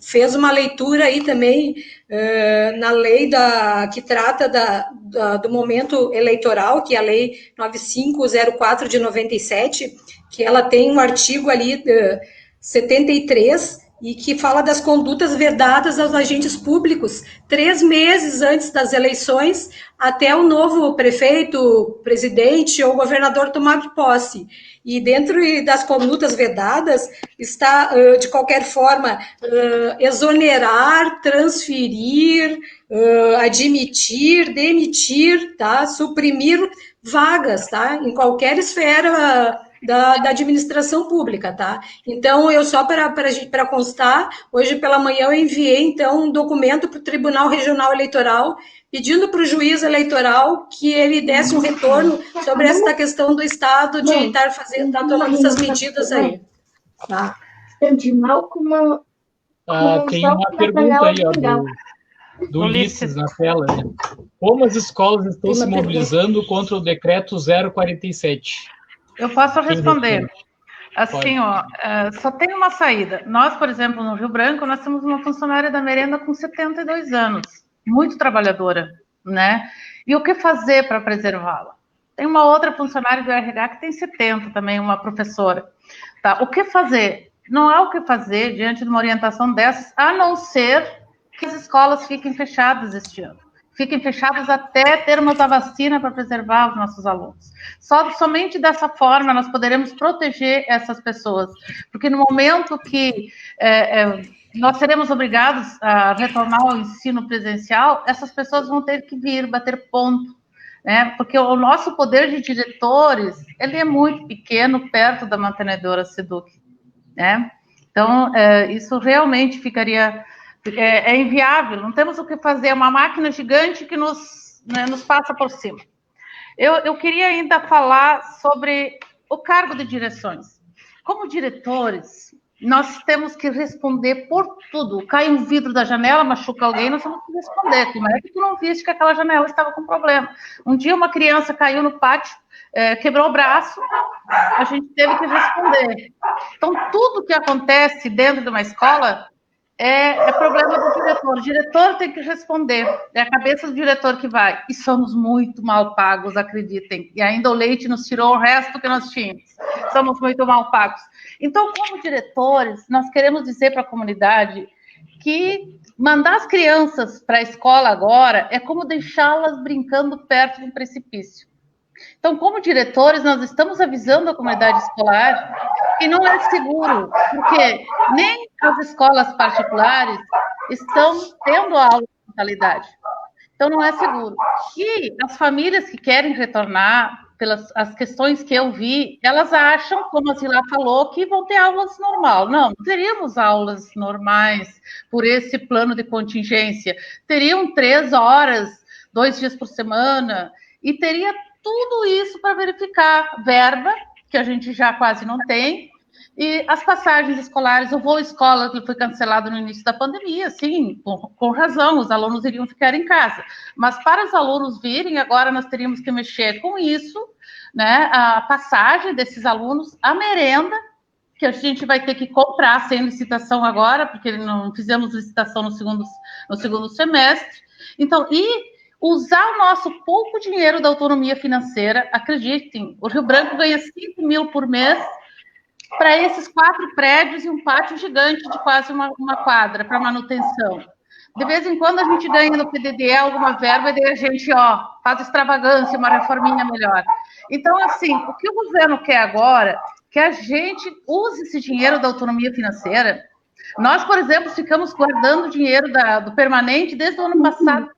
fez uma leitura aí também na lei que trata do momento eleitoral, que é a Lei 9504 de 97, que ela tem um artigo ali 73, e que fala das condutas vedadas aos agentes públicos 3 meses antes das eleições, até o novo prefeito, presidente ou governador tomar posse. E dentro das condutas vedadas está, de qualquer forma, exonerar, transferir, admitir, demitir, tá? Suprimir vagas, tá? Em qualquer esfera da administração pública, tá? Então, eu só para constar, hoje pela manhã eu enviei, então, um documento para o Tribunal Regional Eleitoral, pedindo para o juiz eleitoral que ele desse um retorno sobre essa questão do Estado de estar tomando essas medidas aí. Tá? Tem uma pergunta aí, ó, do Ulisses na tela, né? Como as escolas estão se mobilizando contra o decreto 047? Eu posso responder. Assim, ó, só tem uma saída. Nós, por exemplo, no Rio Branco, nós temos uma funcionária da merenda com 72 anos, muito trabalhadora, né? E o que fazer para preservá-la? Tem uma outra funcionária do RH que tem 70 também, uma professora. Tá? O que fazer? Não há o que fazer diante de uma orientação dessas, a não ser que as escolas fiquem fechadas este ano. Fiquem fechadas até termos a vacina para preservar os nossos alunos. Somente dessa forma nós poderemos proteger essas pessoas, porque no momento que nós seremos obrigados a retornar ao ensino presencial, essas pessoas vão ter que vir bater ponto, né? Porque o nosso poder de diretores, ele é muito pequeno perto da mantenedora SEDUC, né? Então, isso realmente ficaria... É inviável, não temos o que fazer, é uma máquina gigante que nos passa por cima. Eu queria ainda falar sobre o cargo de direções. Como diretores, nós temos que responder por tudo. Cai um vidro da janela, machuca alguém, nós temos que responder. Como é que tu não viste que aquela janela estava com problema? Um dia uma criança caiu no pátio, quebrou o braço, a gente teve que responder. Então, tudo que acontece dentro de uma escola é problema do diretor. O diretor tem que responder. É a cabeça do diretor que vai. E somos muito mal pagos, acreditem. E ainda o leite nos tirou o resto que nós tínhamos. Somos muito mal pagos. Então, como diretores, nós queremos dizer para a comunidade que mandar as crianças para a escola agora é como deixá-las brincando perto de um precipício. Então, como diretores, nós estamos avisando a comunidade escolar que não é seguro, porque nem as escolas particulares estão tendo aula de mentalidade. Então, não é seguro. E as famílias que querem retornar, pelas as questões que eu vi, elas acham, como a Zila falou, que vão ter aulas normais. Não teríamos aulas normais por esse plano de contingência. Teriam 3 horas, 2 dias por semana, e teria tudo isso para verificar verba, que a gente já quase não tem, e as passagens escolares, o voo escola que foi cancelado no início da pandemia, sim, com razão, os alunos iriam ficar em casa. Mas para os alunos virem, agora nós teríamos que mexer com isso, né, a passagem desses alunos, a merenda, que a gente vai ter que comprar sem licitação agora, porque não fizemos licitação no segundo semestre. Então, usar o nosso pouco dinheiro da autonomia financeira, acreditem, o Rio Branco ganha 5 mil por mês para esses 4 prédios e um pátio gigante de quase uma quadra para manutenção. De vez em quando a gente ganha no PDD alguma verba e daí a gente, faz extravagância, uma reforminha melhor. Então, assim, o que o governo quer agora, que a gente use esse dinheiro da autonomia financeira. Nós, por exemplo, ficamos guardando dinheiro do permanente desde o ano passado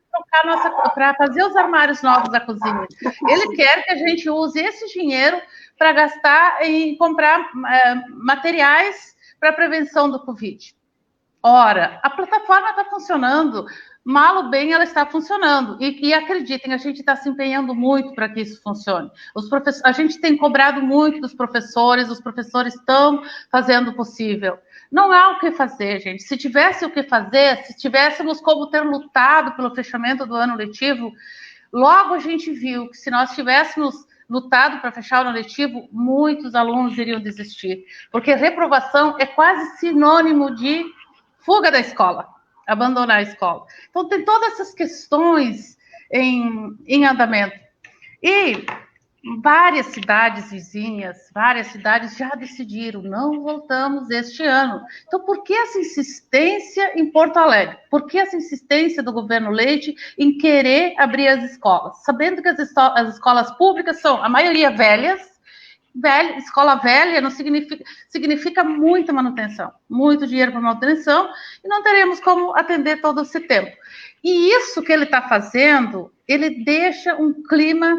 para fazer os armários novos da cozinha. Ele quer que a gente use esse dinheiro para gastar em comprar materiais para a prevenção do Covid. Ora, a plataforma está funcionando, mal ou bem ela está funcionando, e acreditem, a gente está se empenhando muito para que isso funcione. A gente tem cobrado muito dos professores, os professores estão fazendo o possível. Não há o que fazer, gente. Se tivesse o que fazer, se tivéssemos como ter lutado pelo fechamento do ano letivo, logo a gente viu que se nós tivéssemos lutado para fechar o ano letivo, muitos alunos iriam desistir, porque reprovação é quase sinônimo de fuga da escola, abandonar a escola. Então, tem todas essas questões em andamento. E várias cidades vizinhas, várias cidades já decidiram, não voltamos este ano. Então, por que essa insistência em Porto Alegre? Por que essa insistência do governo Leite em querer abrir as escolas? Sabendo que as escolas públicas são, a maioria, velhas, escola velha não significa muita manutenção, muito dinheiro para manutenção, e não teremos como atender todo esse tempo. E isso que ele está fazendo, ele deixa um clima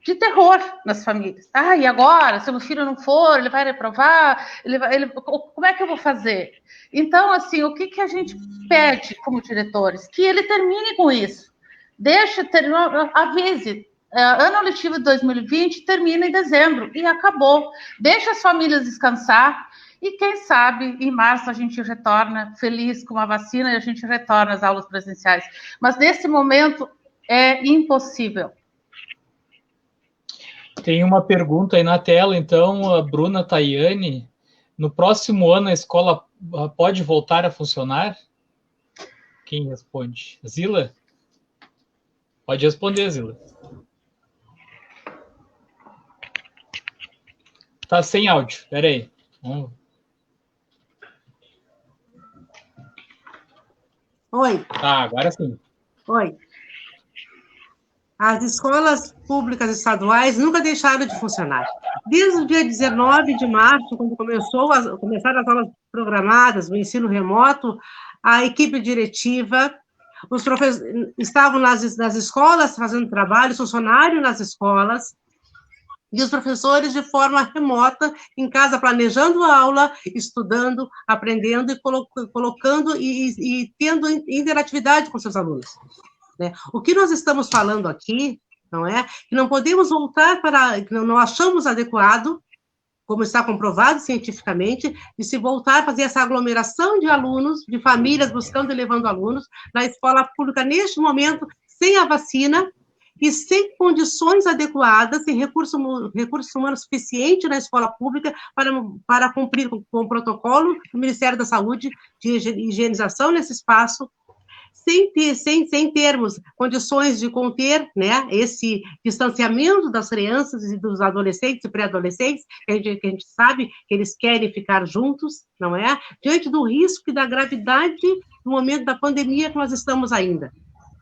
de terror nas famílias. E agora, se o meu filho não for, ele vai reprovar, como é que eu vou fazer? Então, assim, o que a gente pede como diretores? Que ele termine com isso. Avise. Ano letivo de 2020 termina em dezembro e acabou. Deixa as famílias descansar e, quem sabe, em março a gente retorna feliz com a vacina e a gente retorna às aulas presenciais. Mas, nesse momento, é impossível. Tem uma pergunta aí na tela, então, a Bruna Tayane. No próximo ano a escola pode voltar a funcionar? Quem responde? Zila? Pode responder, Zila. Tá sem áudio, peraí. Oi. Tá, agora sim. Oi. As escolas públicas estaduais nunca deixaram de funcionar. Desde o dia 19 de março, quando começaram as aulas programadas, o ensino remoto, a equipe diretiva, os professores estavam nas escolas fazendo trabalho, funcionário nas escolas, e os professores de forma remota, em casa, planejando a aula, estudando, aprendendo e colocando e tendo interatividade com seus alunos. Né? O que nós estamos falando aqui, não é? Que não podemos voltar que não achamos adequado, como está comprovado cientificamente, de se voltar a fazer essa aglomeração de alunos, de famílias buscando e levando alunos, na escola pública, neste momento, sem a vacina, e sem condições adequadas, sem recurso humano suficiente na escola pública para cumprir com o protocolo do Ministério da Saúde de higienização nesse espaço, sem termos condições de conter, né, esse distanciamento das crianças e dos adolescentes e pré-adolescentes, que a gente sabe que eles querem ficar juntos, não é? Diante do risco e da gravidade do momento da pandemia que nós estamos ainda.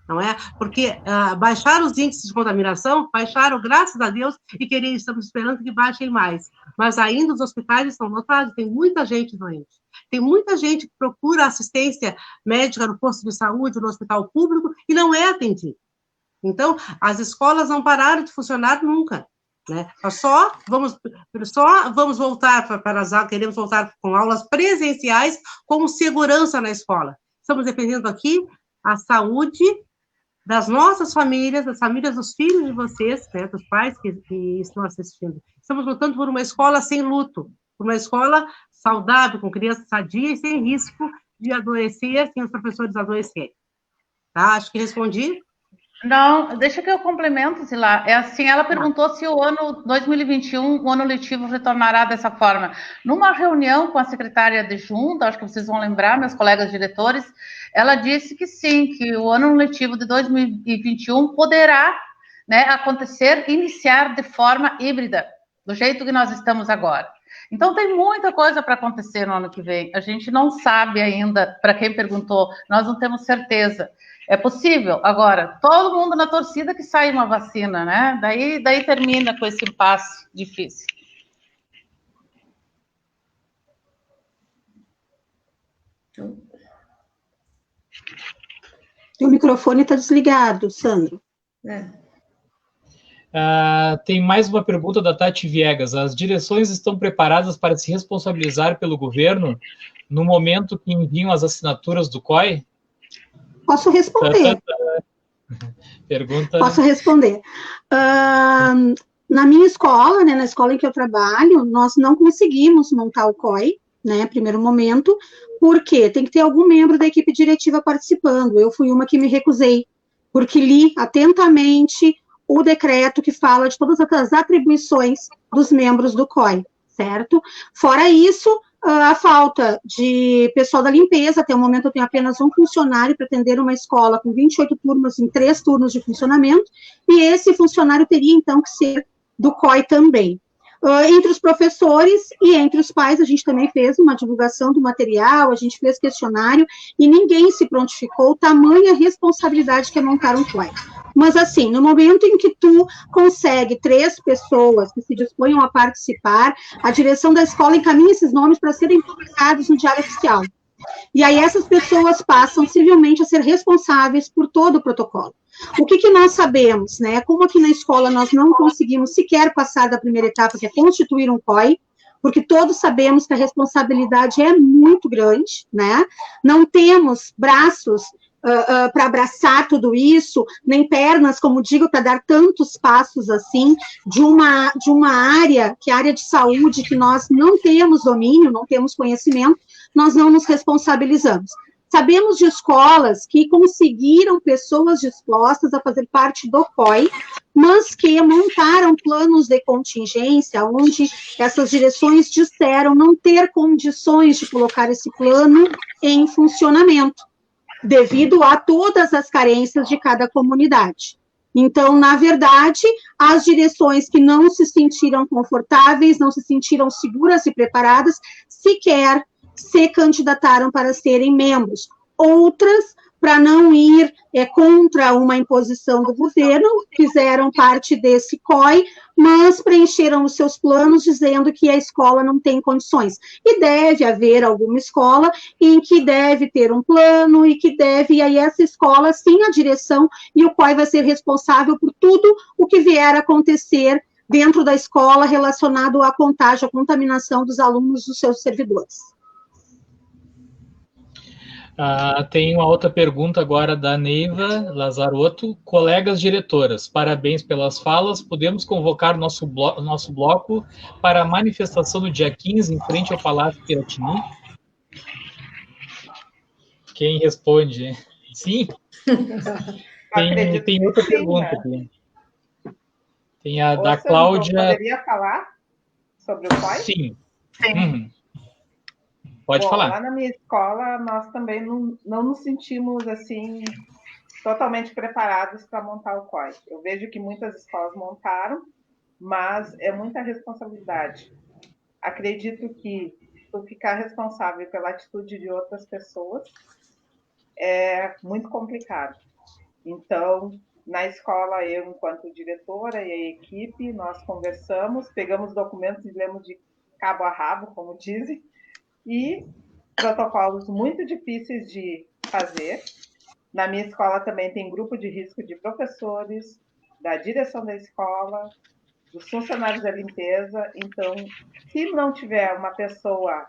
Não é? Porque baixaram os índices de contaminação, baixaram, graças a Deus, e estamos esperando que baixem mais. Mas ainda os hospitais estão lotados, tem muita gente doente. Tem muita gente que procura assistência médica no posto de saúde, no hospital público, e não é atendido. Então, as escolas não pararam de funcionar nunca. Né? Só vamos voltar para as aulas, queremos voltar com aulas presenciais com segurança na escola. Estamos defendendo aqui a saúde das nossas famílias, das famílias dos filhos de vocês, né, dos pais que estão assistindo. Estamos lutando por uma escola sem luto, por uma escola saudável, com crianças sadias, sem risco de adoecer, sem os professores adoecerem. Tá? Acho que respondi. Não, deixa que eu complemento, Zila. É assim, ela perguntou se o ano 2021, o ano letivo, retornará dessa forma. Numa reunião com a secretária adjunta, acho que vocês vão lembrar, meus colegas diretores, ela disse que sim, que o ano letivo de 2021 poderá, né, iniciar de forma híbrida, do jeito que nós estamos agora. Então, tem muita coisa para acontecer no ano que vem. A gente não sabe ainda, para quem perguntou, nós não temos certeza. É possível. Agora, todo mundo na torcida que sai uma vacina, né? Daí termina com esse impasse difícil. O microfone está desligado, Sandro. Tem mais uma pergunta da Tati Viegas. As direções estão preparadas para se responsabilizar pelo governo no momento que enviam as assinaturas do COI? Posso responder. Pergunta. Posso responder. Na minha escola, né, na escola em que eu trabalho, nós não conseguimos montar o COI, né, primeiro momento, porque tem que ter algum membro da equipe diretiva participando. Eu fui uma que me recusei, porque li atentamente o decreto que fala de todas as atribuições dos membros do COI, certo? Fora isso, a falta de pessoal da limpeza. Até o momento eu tenho apenas um funcionário para atender uma escola com 28 turmas em 3 turnos de funcionamento, e esse funcionário teria, então, que ser do COI também. Entre os professores e entre os pais, a gente também fez uma divulgação do material, a gente fez questionário, e ninguém se prontificou, tamanha responsabilidade que é montar um COI. Mas, assim, no momento em que tu consegue 3 pessoas que se disponham a participar, a direção da escola encaminha esses nomes para serem publicados no Diário Oficial. E aí essas pessoas passam civilmente a ser responsáveis por todo o protocolo. O que nós sabemos, né? Como aqui na escola nós não conseguimos sequer passar da primeira etapa, que é constituir um COI, porque todos sabemos que a responsabilidade é muito grande, né? Não temos braços para abraçar tudo isso, nem pernas, como digo, para dar tantos passos assim, de uma área, que é a área de saúde, que nós não temos domínio, não temos conhecimento, nós não nos responsabilizamos. Sabemos de escolas que conseguiram pessoas dispostas a fazer parte do COI, mas que montaram planos de contingência, onde essas direções disseram não ter condições de colocar esse plano em funcionamento, devido a todas as carências de cada comunidade. Então, na verdade, as direções que não se sentiram confortáveis, não se sentiram seguras e preparadas, sequer se candidataram para serem membros. Outras, para não ir contra uma imposição do governo, fizeram parte desse COI, mas preencheram os seus planos dizendo que a escola não tem condições. E deve haver alguma escola em que deve ter um plano e que deve, e aí essa escola, sim, a direção e o COI vai ser responsável por tudo o que vier a acontecer dentro da escola relacionado à contágio, à contaminação dos alunos dos seus servidores. Tem uma outra pergunta agora da Neiva Lazarotto. Colegas diretoras, parabéns pelas falas. Podemos convocar nosso bloco para a manifestação no dia 15, em frente ao Palácio Piratini? Quem responde? Sim? Tem outra pergunta aqui. Tem a da Cláudia. Poderia falar sobre o COI? Sim. Pode falar. Lá na minha escola, nós também não nos sentimos, assim, totalmente preparados para montar o COI. Eu vejo que muitas escolas montaram, mas é muita responsabilidade. Acredito que tu ficar responsável pela atitude de outras pessoas é muito complicado. Então, na escola, eu, enquanto diretora e a equipe, nós conversamos, pegamos documentos e lemos de cabo a rabo, como dizem, e protocolos muito difíceis de fazer. Na minha escola também tem grupo de risco de professores, da direção da escola, dos funcionários da limpeza. Então, se não tiver uma pessoa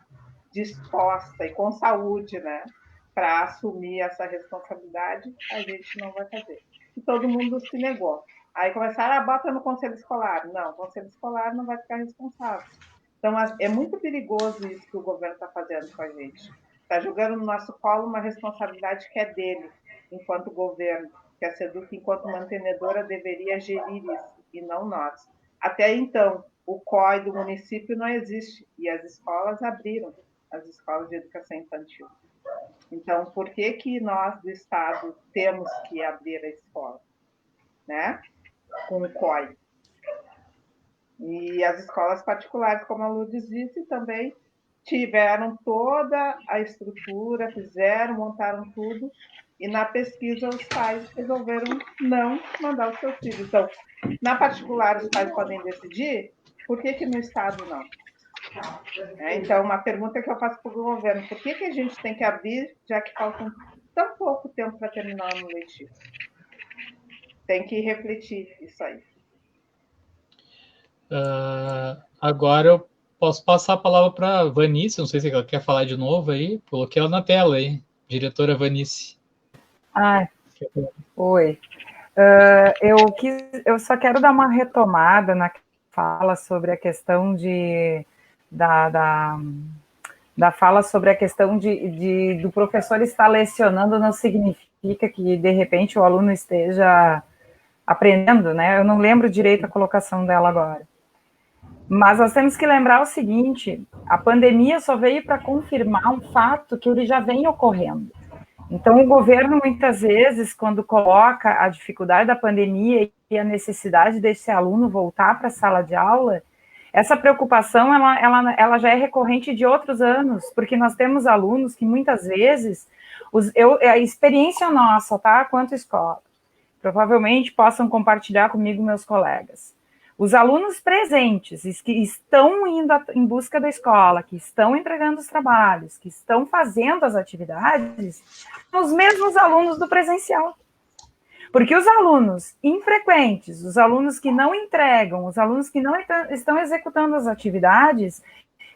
disposta e com saúde, né, para assumir essa responsabilidade, a gente não vai fazer. E todo mundo se negou. Aí começaram, bota no conselho escolar. Não, o conselho escolar não vai ficar responsável. Então, é muito perigoso isso que o governo está fazendo com a gente. Está jogando no nosso colo uma responsabilidade que é dele, enquanto governo, que a SEDUC, enquanto mantenedora, deveria gerir isso, e não nós. Até então, o COI do município não existe, e as escolas abriram, as escolas de educação infantil. Então, por que nós, do Estado, temos que abrir a escola, né? Com o COI? E as escolas particulares, como a Lourdes disse, também tiveram toda a estrutura, montaram tudo, e na pesquisa os pais resolveram não mandar os seus filhos. Então, na particular, os pais podem decidir, por que no Estado não? Então, uma pergunta que eu faço para o governo, por que a gente tem que abrir, já que falta tão pouco tempo para terminar o ano letivo? Tem que refletir isso aí. Agora eu posso passar a palavra para a Vanice, não sei se ela quer falar de novo aí, coloquei ela na tela aí, diretora Vanice. Oi. Eu só quero dar uma retomada na fala sobre a questão da fala sobre a questão do professor estar lecionando não significa que, de repente, o aluno esteja aprendendo, né? Eu não lembro direito a colocação dela agora. Mas nós temos que lembrar o seguinte, a pandemia só veio para confirmar um fato que ele já vem ocorrendo. Então, o governo, muitas vezes, quando coloca a dificuldade da pandemia e a necessidade desse aluno voltar para a sala de aula, essa preocupação, ela já é recorrente de outros anos, porque nós temos alunos que, muitas vezes, a experiência nossa, tá, quanto escola, provavelmente possam compartilhar comigo meus colegas. Os alunos presentes, que estão indo em busca da escola, que estão entregando os trabalhos, que estão fazendo as atividades, são os mesmos alunos do presencial. Porque os alunos infrequentes, os alunos que não entregam, os alunos que não estão executando as atividades,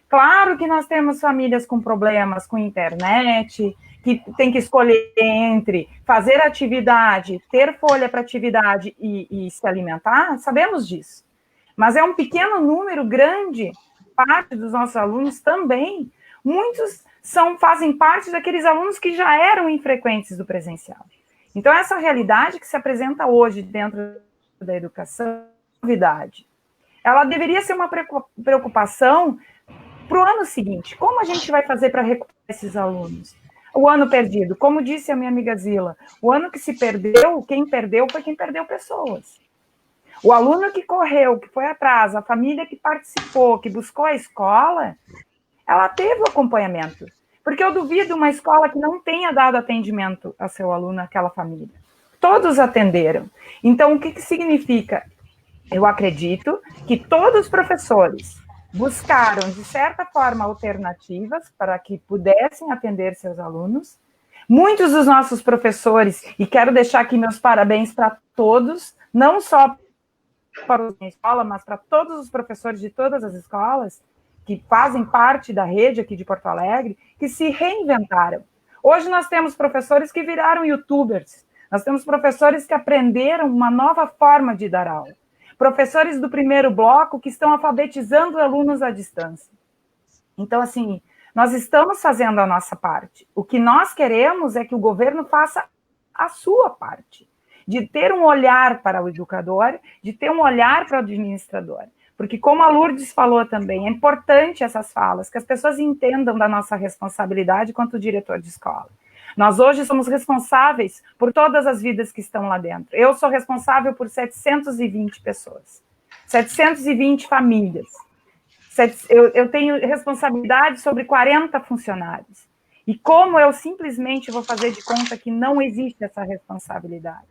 claro que nós temos famílias com problemas com internet, que tem que escolher entre fazer atividade, ter folha para atividade e se alimentar, sabemos disso. Mas é um pequeno número, grande parte dos nossos alunos também, muitos fazem parte daqueles alunos que já eram infrequentes do presencial. Então, essa realidade que se apresenta hoje dentro da educação, novidade, ela deveria ser uma preocupação para o ano seguinte. Como a gente vai fazer para recuperar esses alunos? O ano perdido, como disse a minha amiga Zila, o ano que se perdeu, quem perdeu foi quem perdeu pessoas. O aluno que correu, que foi atrás, a família que participou, que buscou a escola, ela teve o acompanhamento. Porque eu duvido uma escola que não tenha dado atendimento a seu aluno, àquela família. Todos atenderam. Então, o que significa? Eu acredito que todos os professores buscaram, de certa forma, alternativas para que pudessem atender seus alunos. Muitos dos nossos professores, e quero deixar aqui meus parabéns para todos, não só para a minha escola, mas para todos os professores de todas as escolas, que fazem parte da rede aqui de Porto Alegre, que se reinventaram. Hoje nós temos professores que viraram youtubers, nós temos professores que aprenderam uma nova forma de dar aula, professores do primeiro bloco que estão alfabetizando alunos à distância. Então, assim, nós estamos fazendo a nossa parte. O que nós queremos é que o governo faça a sua parte, de ter um olhar para o educador, de ter um olhar para o administrador. Porque, como a Lourdes falou também, é importante essas falas, que as pessoas entendam da nossa responsabilidade quanto diretor de escola. Nós hoje somos responsáveis por todas as vidas que estão lá dentro. Eu sou responsável por 720 pessoas, 720 famílias. Eu tenho responsabilidade sobre 40 funcionários. E como eu simplesmente vou fazer de conta que não existe essa responsabilidade?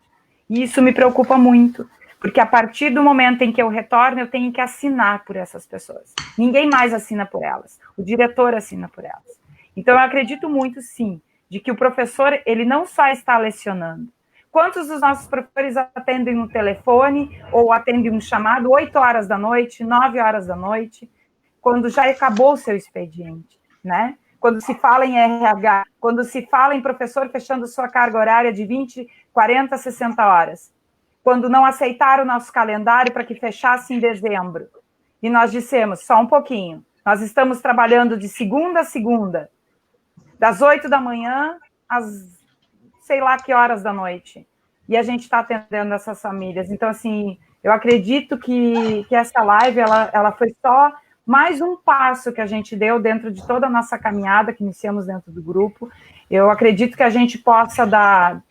E isso me preocupa muito, porque a partir do momento em que eu retorno, eu tenho que assinar por essas pessoas. Ninguém mais assina por elas, o diretor assina por elas. Então, eu acredito muito, sim, de que o professor, ele não só está lecionando. Quantos dos nossos professores atendem no telefone, ou atendem um chamado 8 horas da noite, 9 horas da noite, quando já acabou o seu expediente, né? Quando se fala em RH, quando se fala em professor fechando sua carga horária de 20, 40, 60 horas, quando não aceitaram o nosso calendário para que fechasse em dezembro, e nós dissemos, só um pouquinho, nós estamos trabalhando de segunda a segunda, das 8 da manhã às sei lá que horas da noite, e a gente está atendendo essas famílias. Então, assim, eu acredito que essa live, ela foi só mais um passo que a gente deu dentro de toda a nossa caminhada que iniciamos dentro do grupo. Eu acredito que a gente possa dar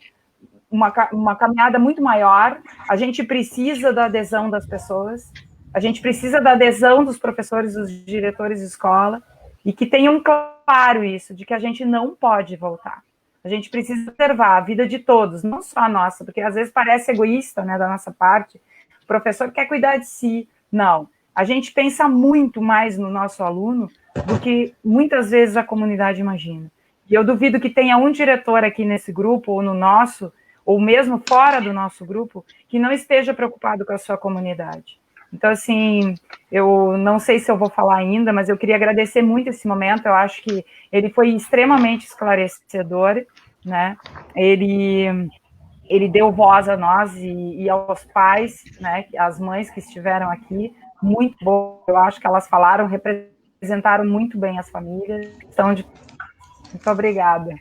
uma caminhada muito maior. A gente precisa da adesão das pessoas, a gente precisa da adesão dos professores, dos diretores de escola, e que tenham claro isso, de que a gente não pode voltar. A gente precisa observar a vida de todos, não só a nossa, porque às vezes parece egoísta, né, da nossa parte. O professor quer cuidar de si. Não. A gente pensa muito mais no nosso aluno do que muitas vezes a comunidade imagina. E eu duvido que tenha um diretor aqui nesse grupo, ou no nosso, ou mesmo fora do nosso grupo, que não esteja preocupado com a sua comunidade. Então, assim, eu não sei se eu vou falar ainda, mas eu queria agradecer muito esse momento. Eu acho que ele foi extremamente esclarecedor, né? Ele deu voz a nós e aos pais, né? As mães que estiveram aqui, muito bom. Eu acho que elas falaram, representaram muito bem as famílias. Então, muito obrigada.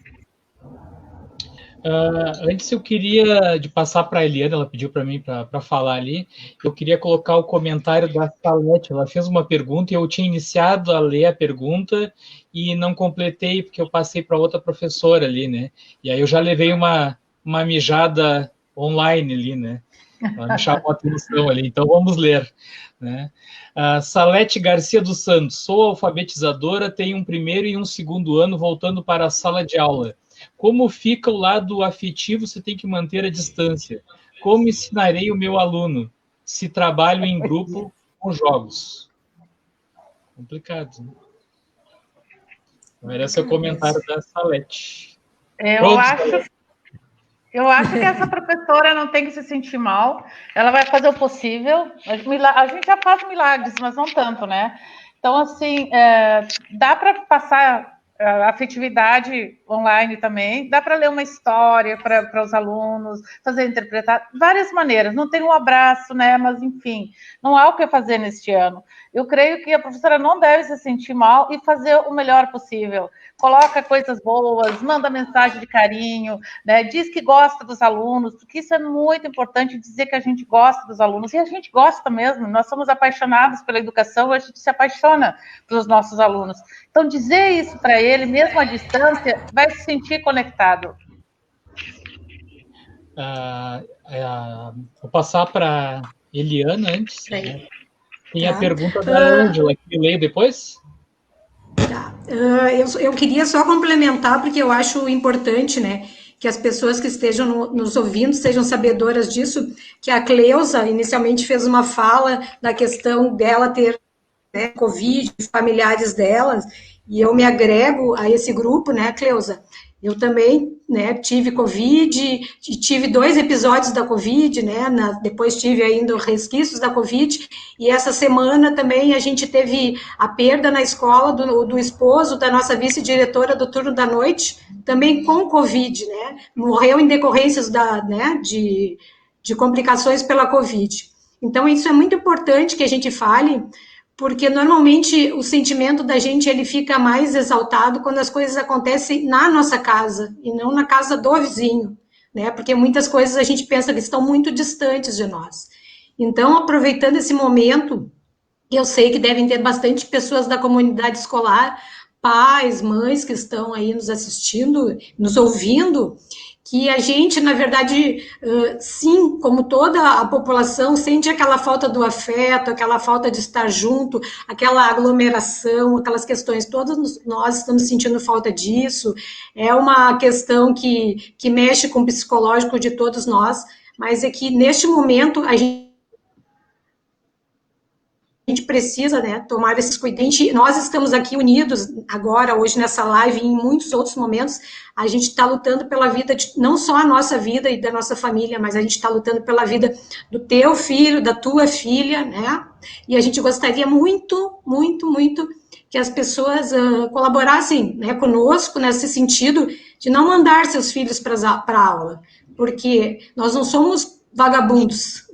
Antes eu queria de passar para a Eliana, ela pediu para mim para falar ali, eu queria colocar o comentário da Salete. Ela fez uma pergunta e eu tinha iniciado a ler a pergunta e não completei porque eu passei para outra professora ali, né? E aí eu já levei uma mijada online ali, né? Ela me chamou a atenção ali, então vamos ler, né? Salete Garcia dos Santos, sou alfabetizadora, tenho um primeiro e um segundo ano voltando para a sala de aula. Como fica o lado afetivo se tem que manter a distância? Como ensinarei o meu aluno se trabalho em grupo com jogos? Complicado, né? Merece o comentário da Salete. Eu acho que essa professora não tem que se sentir mal, ela vai fazer o possível. A gente já faz milagres, mas não tanto, né? Então, assim, dá para passar afetividade online também, dá para ler uma história para os alunos, fazer interpretar, várias maneiras. Não tem um abraço, né? Mas, enfim, não há o que fazer neste ano. Eu creio que a professora não deve se sentir mal e fazer o melhor possível. Coloca coisas boas, manda mensagem de carinho, né? Diz que gosta dos alunos, porque isso é muito importante, dizer que a gente gosta dos alunos, e a gente gosta mesmo, nós somos apaixonados pela educação, a gente se apaixona pelos nossos alunos. Então, dizer isso para ele, mesmo à distância, vai se sentir conectado. Vou passar para Eliana antes. Né? Tem a pergunta da Ângela, que eu leio depois. Tá. Eu queria só complementar, porque eu acho importante, né, que as pessoas que estejam nos ouvindo sejam sabedoras disso, que a Cleusa inicialmente fez uma fala da questão dela ter, né, Covid, familiares delas, e eu me agrego a esse grupo, né, Cleusa? Eu também, né, tive Covid, e tive 2 episódios da Covid, né, depois tive ainda resquícios da Covid, e essa semana também a gente teve a perda na escola do esposo da nossa vice-diretora do turno da noite, também com Covid, né, morreu em decorrências de complicações pela Covid. Então, isso é muito importante que a gente fale, porque normalmente o sentimento da gente ele fica mais exaltado quando as coisas acontecem na nossa casa e não na casa do vizinho, né? Porque muitas coisas a gente pensa que estão muito distantes de nós. Então, aproveitando esse momento, eu sei que devem ter bastante pessoas da comunidade escolar, pais, mães que estão aí nos assistindo, nos ouvindo, que a gente, na verdade, sim, como toda a população, sente aquela falta do afeto, aquela falta de estar junto, aquela aglomeração, aquelas questões, todos nós estamos sentindo falta disso, é uma questão que mexe com o psicológico de todos nós, mas é que, neste momento, a gente precisa, né, tomar esses cuidados. Nós estamos aqui unidos agora, hoje, nessa live, e em muitos outros momentos, a gente está lutando pela vida, não só a nossa vida e da nossa família, mas a gente está lutando pela vida do teu filho, da tua filha, né, e a gente gostaria muito, muito, muito que as pessoas colaborassem, né, conosco nesse sentido de não mandar seus filhos para a aula, porque nós não somos vagabundos,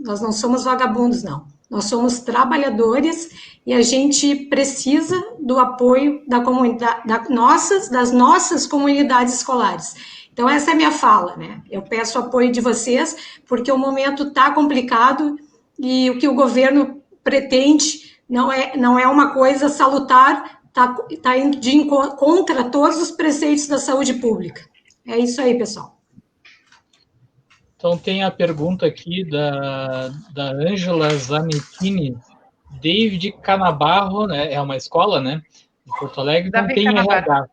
não. Nós somos trabalhadores e a gente precisa do apoio da comunidade, das nossas comunidades escolares. Então, essa é a minha fala, né? Eu peço o apoio de vocês, porque o momento está complicado e o que o governo pretende não é uma coisa salutar, está indo contra todos os preceitos da saúde pública. É isso aí, pessoal. Então, tem a pergunta aqui da Ângela Zanettini, David Canabarro, né? É uma escola, né? Em Porto Alegre, não tem RH.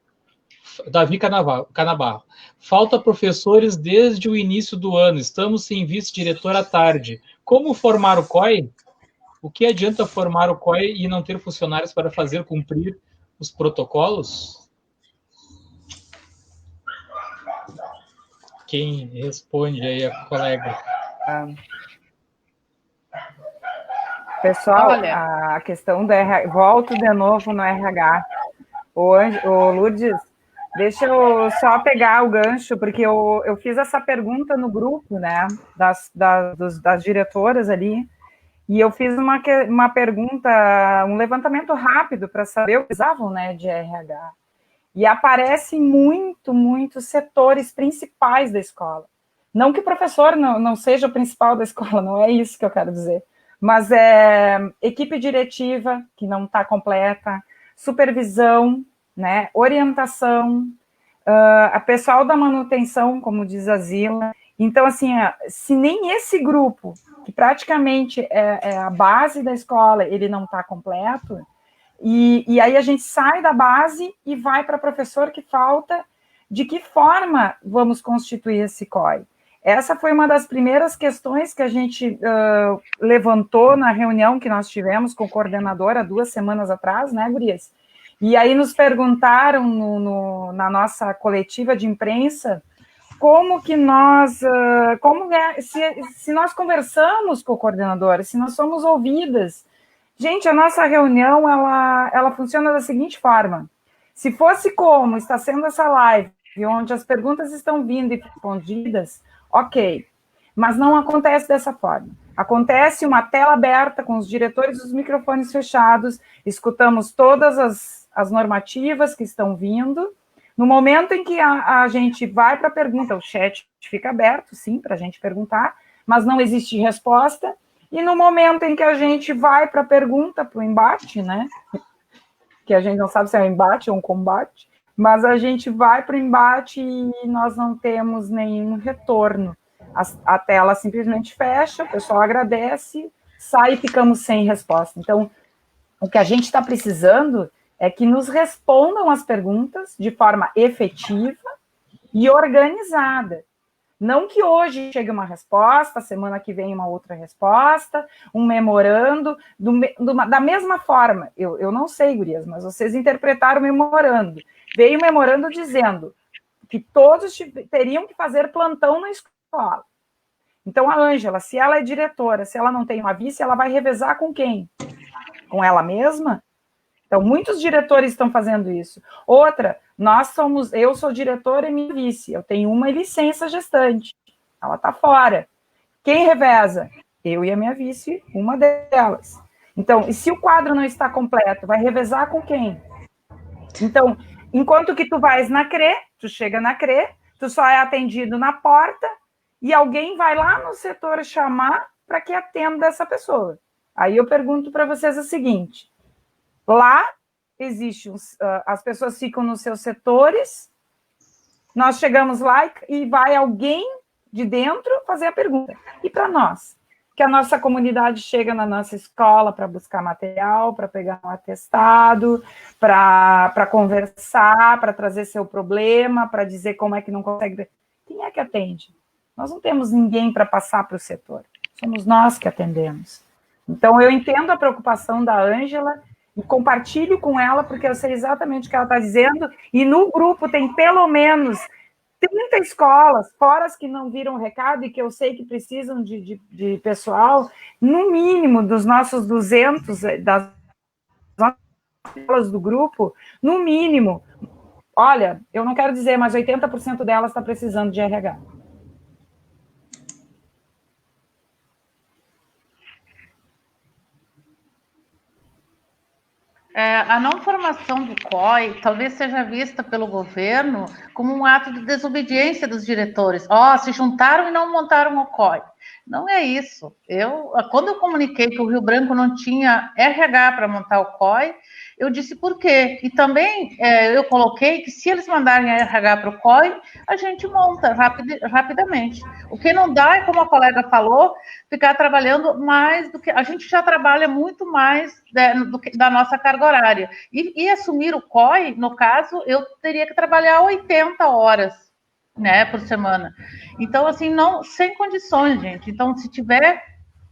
Davi Canabarro. Falta professores desde o início do ano. Estamos sem vice-diretor à tarde. Como formar o COI? O que adianta formar o COI e não ter funcionários para fazer cumprir os protocolos? Quem responde aí, a colega? Pessoal, a questão do RH, volto de novo no RH. O Lourdes, deixa eu só pegar o gancho, porque eu fiz essa pergunta no grupo, né, das diretoras ali, e eu fiz uma pergunta, um levantamento rápido para saber o que precisavam, né, de RH. e aparecem muitos setores principais da escola. Não que o professor não seja o principal da escola, não é isso que eu quero dizer, mas é equipe diretiva, que não está completa, supervisão, né, orientação, a pessoal da manutenção, como diz a Zila. Então, assim, se nem esse grupo, que praticamente é a base da escola, ele não está completo, e aí a gente sai da base e vai para professor que falta, de que forma vamos constituir esse COI? Essa foi uma das primeiras questões que a gente levantou na reunião que nós tivemos com o coordenador há 2 semanas atrás, né, gurias? E aí nos perguntaram na nossa coletiva de imprensa como que nós, se nós conversamos com o coordenador, se nós somos ouvidas. Gente, a nossa reunião, ela funciona da seguinte forma: se fosse como está sendo essa live, onde as perguntas estão vindo e respondidas, ok, mas não acontece dessa forma. Acontece uma tela aberta com os diretores dos microfones fechados, escutamos todas as normativas que estão vindo. No momento em que a gente vai para a pergunta, o chat fica aberto, sim, para a gente perguntar, mas não existe resposta. E no momento em que a gente vai para a pergunta, para o embate, né, que a gente não sabe se é um embate ou um combate, mas a gente vai para o embate e nós não temos nenhum retorno. A tela simplesmente fecha, o pessoal agradece, sai e ficamos sem resposta. Então, o que a gente está precisando é que nos respondam as perguntas de forma efetiva e organizada. Não que hoje chegue uma resposta, semana que vem uma outra resposta, um memorando, da mesma forma. Eu não sei, gurias, mas vocês interpretaram o memorando. Veio o memorando dizendo que todos teriam que fazer plantão na escola. Então, a Ângela, se ela é diretora, se ela não tem uma vice, ela vai revezar com quem? Com ela mesma? Então, muitos diretores estão fazendo isso. Outra, eu sou diretora e minha vice, eu tenho uma licença gestante, ela está fora. Quem reveza? Eu e a minha vice, uma delas. Então, e se o quadro não está completo, vai revezar com quem? Então, enquanto que tu vais na CRE, tu chega na CRE, tu só é atendido na porta e alguém vai lá no setor chamar para que atenda essa pessoa. Aí eu pergunto para vocês o seguinte: lá existe, as pessoas ficam nos seus setores, nós chegamos lá e vai alguém de dentro fazer a pergunta. E para nós? Que a nossa comunidade chega na nossa escola para buscar material, para pegar um atestado, para conversar, para trazer seu problema, para dizer como é que não consegue. Quem é que atende? Nós não temos ninguém para passar para o setor, somos nós que atendemos. Então, eu entendo a preocupação da Ângela e compartilho com ela, porque eu sei exatamente o que ela está dizendo, e no grupo tem pelo menos 30 escolas, fora as que não viram recado e que eu sei que precisam de pessoal, no mínimo dos nossos 200, das nossas escolas do grupo, no mínimo, olha, eu não quero dizer, mas 80% delas está precisando de RH. A não formação do COI talvez seja vista pelo governo como um ato de desobediência dos diretores. Se juntaram e não montaram o COI. Não é isso. Quando eu comuniquei que o Rio Branco não tinha RH para montar o COI, eu disse por quê. E também eu coloquei que se eles mandarem a RH para o COI, a gente monta rapidamente. O que não dá é, como a colega falou, ficar trabalhando mais do que... A gente já trabalha muito mais da nossa carga horária. E assumir o COI, no caso, eu teria que trabalhar 80 horas, né, por semana. Então, assim, sem condições, gente. Então, se tiver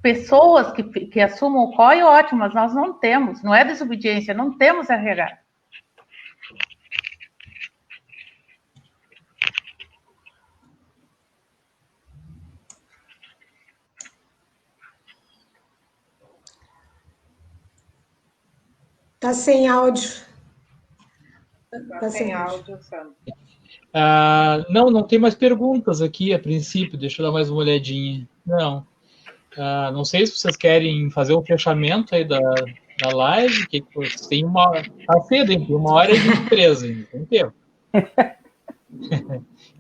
pessoas que assumam o COI, ótimo, mas nós não temos, não é desobediência, não temos RH. Está sem áudio. Está sem áudio, Sandra. Não tem mais perguntas aqui a princípio, deixa eu dar mais uma olhadinha. Não sei se vocês querem fazer um fechamento aí da live? Que tem uma hora. Tá cedo, hein? Tem 1h23 ainda, tem tempo.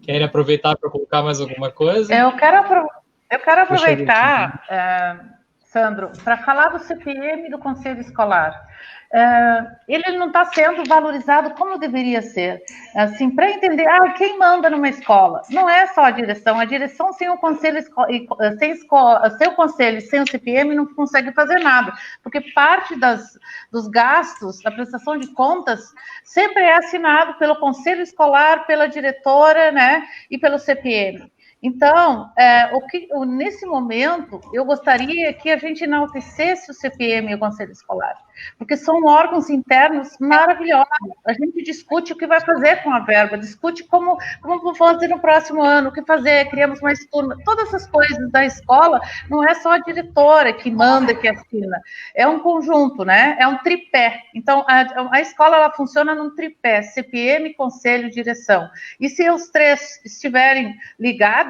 Querem aproveitar para colocar mais alguma coisa? Eu quero aproveitar, Sandro, para falar do CPM e do Conselho Escolar. Ele não está sendo valorizado como deveria ser. Assim, para entender, quem manda numa escola? Não é só a direção sem o conselho, sem o conselho, sem o CPM não consegue fazer nada, porque parte dos gastos, da prestação de contas, sempre é assinado pelo conselho escolar, pela diretora, né, e pelo CPM. Então, nesse momento, eu gostaria que a gente enaltecesse o CPM e o Conselho Escolar, porque são órgãos internos maravilhosos. A gente discute o que vai fazer com a verba, discute como vou fazer no próximo ano, o que fazer, criamos mais turma. Todas essas coisas da escola, não é só a diretora que manda, que assina. É um conjunto, né? É um tripé. Então, a escola ela funciona num tripé, CPM, Conselho, Direção. E se os três estiverem linkados,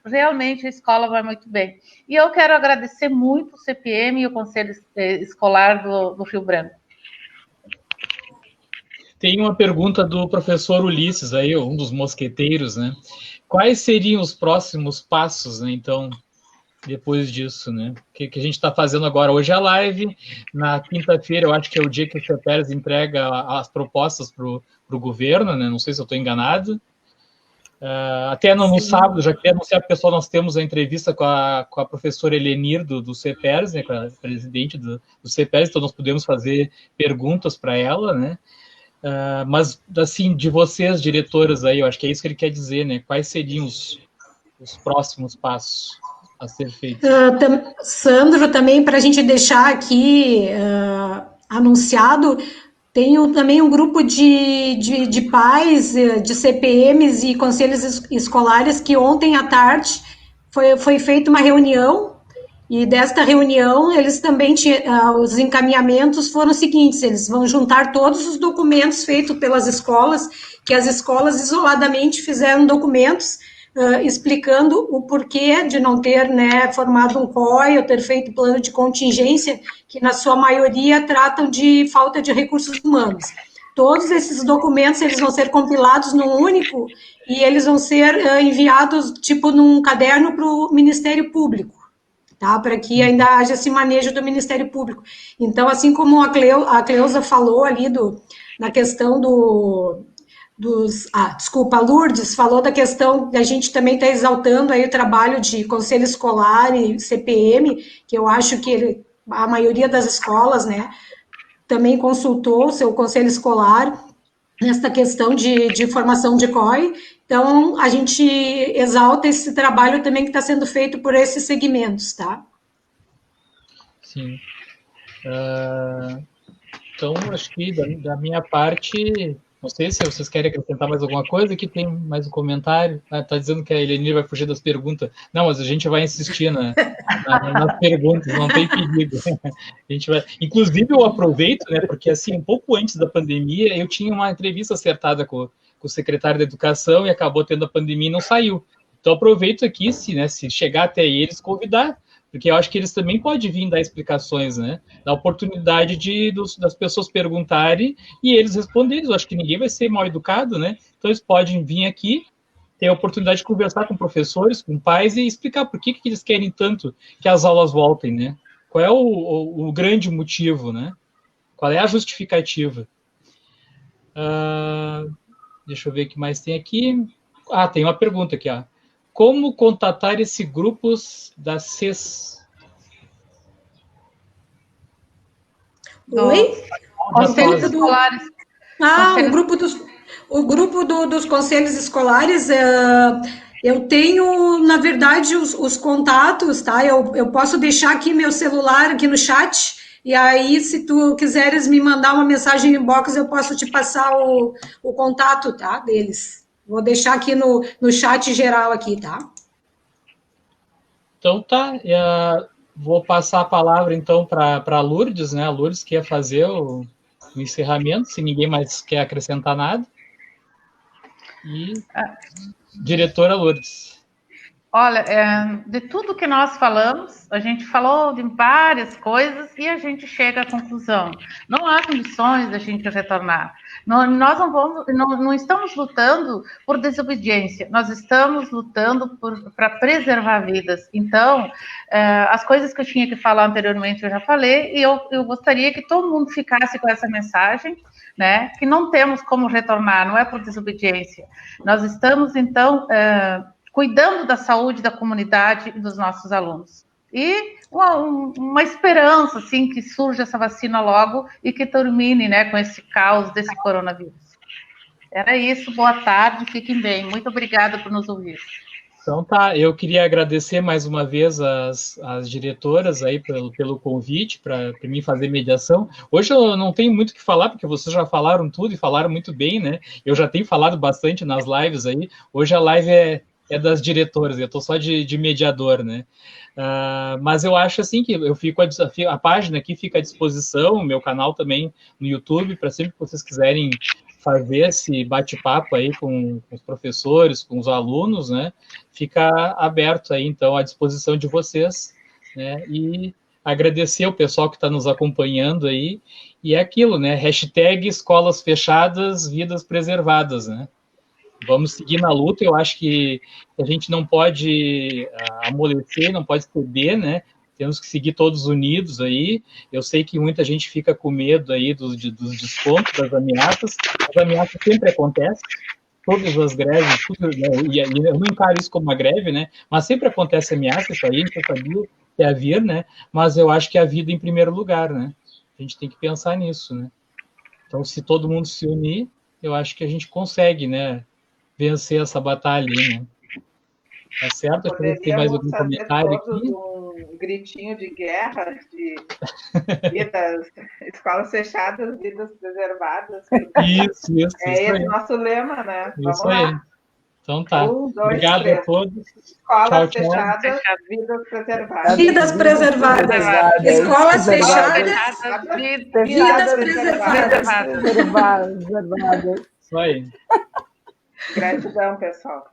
realmente a escola vai muito bem. E eu quero agradecer muito o CPM e o Conselho Escolar do Rio Branco. Tem uma pergunta do professor Ulisses, aí, um dos mosqueteiros, né? Quais seriam os próximos passos, né, então, depois disso, né? O que a gente está fazendo agora? Hoje é a live, na quinta-feira, eu acho que é o dia que o CEPERS entrega as propostas para o governo, né? Não sei se eu estou enganado. Até no sábado, já queria anunciar para o pessoal, nós temos a entrevista com a professora Helenir do CEPERS, né, com a presidente do CEPERS, então nós podemos fazer perguntas para ela, né? Mas, assim, de vocês, diretoras aí, eu acho que é isso que ele quer dizer, né? Quais seriam os próximos passos a ser feitos? Sandro, também para a gente deixar aqui anunciado, tenho também um grupo de pais, de CPMs e conselhos escolares que ontem à tarde foi feita uma reunião, e desta reunião eles também os encaminhamentos foram os seguintes: eles vão juntar todos os documentos feitos pelas escolas, que as escolas isoladamente fizeram documentos explicando o porquê de não ter, né, formado um COI ou ter feito plano de contingência, que na sua maioria tratam de falta de recursos humanos. Todos esses documentos eles vão ser compilados num único e eles vão ser enviados tipo num caderno para o Ministério Público, tá? Para que ainda haja esse manejo do Ministério Público. Então, assim como a Cleusa falou ali na questão a Lourdes falou da questão que a gente também está exaltando aí o trabalho de conselho escolar e CPM, que eu acho que a maioria das escolas, né, também consultou o seu conselho escolar nesta questão de formação de COI. Então, a gente exalta esse trabalho também que está sendo feito por esses segmentos, tá? Sim. Então, acho que da minha parte, não sei se vocês querem acrescentar mais alguma coisa, aqui tem mais um comentário. Está dizendo que a Helenir vai fugir das perguntas. Não, mas a gente vai insistir nas perguntas, não tem perigo. A gente vai... Inclusive, eu aproveito, né, porque assim, um pouco antes da pandemia, eu tinha uma entrevista acertada com o secretário da Educação e acabou tendo a pandemia e não saiu. Então, aproveito aqui, se chegar até eles, convidar, porque eu acho que eles também podem vir dar explicações, né? Dar oportunidade das pessoas perguntarem e eles responderem. Eu acho que ninguém vai ser mal educado, né? Então, eles podem vir aqui, ter a oportunidade de conversar com professores, com pais e explicar por que eles querem tanto que as aulas voltem, né? Qual é o grande motivo, né? Qual é a justificativa? Deixa eu ver o que mais tem aqui. Tem uma pergunta aqui, ó. Como contatar esses grupos da CES? Oi? Conselhos escolares. O grupo dos conselhos escolares, eu tenho, na verdade, os contatos, tá? Eu posso deixar aqui meu celular aqui no chat, e aí, se tu quiseres me mandar uma mensagem no inbox, eu posso te passar o contato, tá? Deles. Vou deixar aqui no chat geral aqui, tá? Então tá, vou passar a palavra então para a Lourdes, né? A Lourdes que ia fazer o encerramento, se ninguém mais quer acrescentar nada. E diretora Lourdes. Olha, de tudo que nós falamos, a gente falou de várias coisas e a gente chega à conclusão. Não há condições da gente retornar. Nós não estamos lutando por desobediência, nós estamos lutando para preservar vidas. Então, as coisas que eu tinha que falar anteriormente eu já falei, e eu gostaria que todo mundo ficasse com essa mensagem, né? Que não temos como retornar, não é por desobediência. Nós estamos, então, cuidando da saúde da comunidade e dos nossos alunos. E uma esperança, assim, que surja essa vacina logo e que termine, né, com esse caos desse coronavírus. Era isso, boa tarde, fiquem bem. Muito obrigada por nos ouvir. Então tá, eu queria agradecer mais uma vez as diretoras aí pelo convite para mim fazer mediação. Hoje eu não tenho muito o que falar, porque vocês já falaram tudo e falaram muito bem, né? Eu já tenho falado bastante nas lives aí. Hoje a live é das diretoras, eu estou só de mediador, né? Mas eu acho assim que eu fico a página aqui fica à disposição, o meu canal também no YouTube, para sempre que vocês quiserem fazer esse bate-papo aí com os professores, com os alunos, né? Fica aberto aí, então, à disposição de vocês, né? E agradecer o pessoal que está nos acompanhando aí, e é aquilo, né? Hashtag escolas fechadas, vidas preservadas, né? Vamos seguir na luta. Eu acho que a gente não pode amolecer, não pode ceder, né? Temos que seguir todos unidos aí. Eu sei que muita gente fica com medo aí dos descontos, das ameaças. As ameaças sempre acontecem, todas as greves, tudo, né? E eu não encaro isso como uma greve, né? Mas sempre acontece ameaça, isso aí a gente já sabia que ia vir, né? Mas eu acho que a vida em primeiro lugar, né? A gente tem que pensar nisso, né? Então, se todo mundo se unir, eu acho que a gente consegue, né? Vencer essa batalha, né? Tá certo? Tem mais algum comentário aqui? Um gritinho de guerra, de vidas, escolas fechadas, vidas preservadas. Isso esse aí. o nosso lema, né? Isso Vamos aí. lá. Então tá. 1, 2, Obrigado 3. A todos. Escolas fechadas, vidas preservadas. Vidas preservadas. Escolas fechadas, vidas preservadas. Isso aí. Gratidão, pessoal.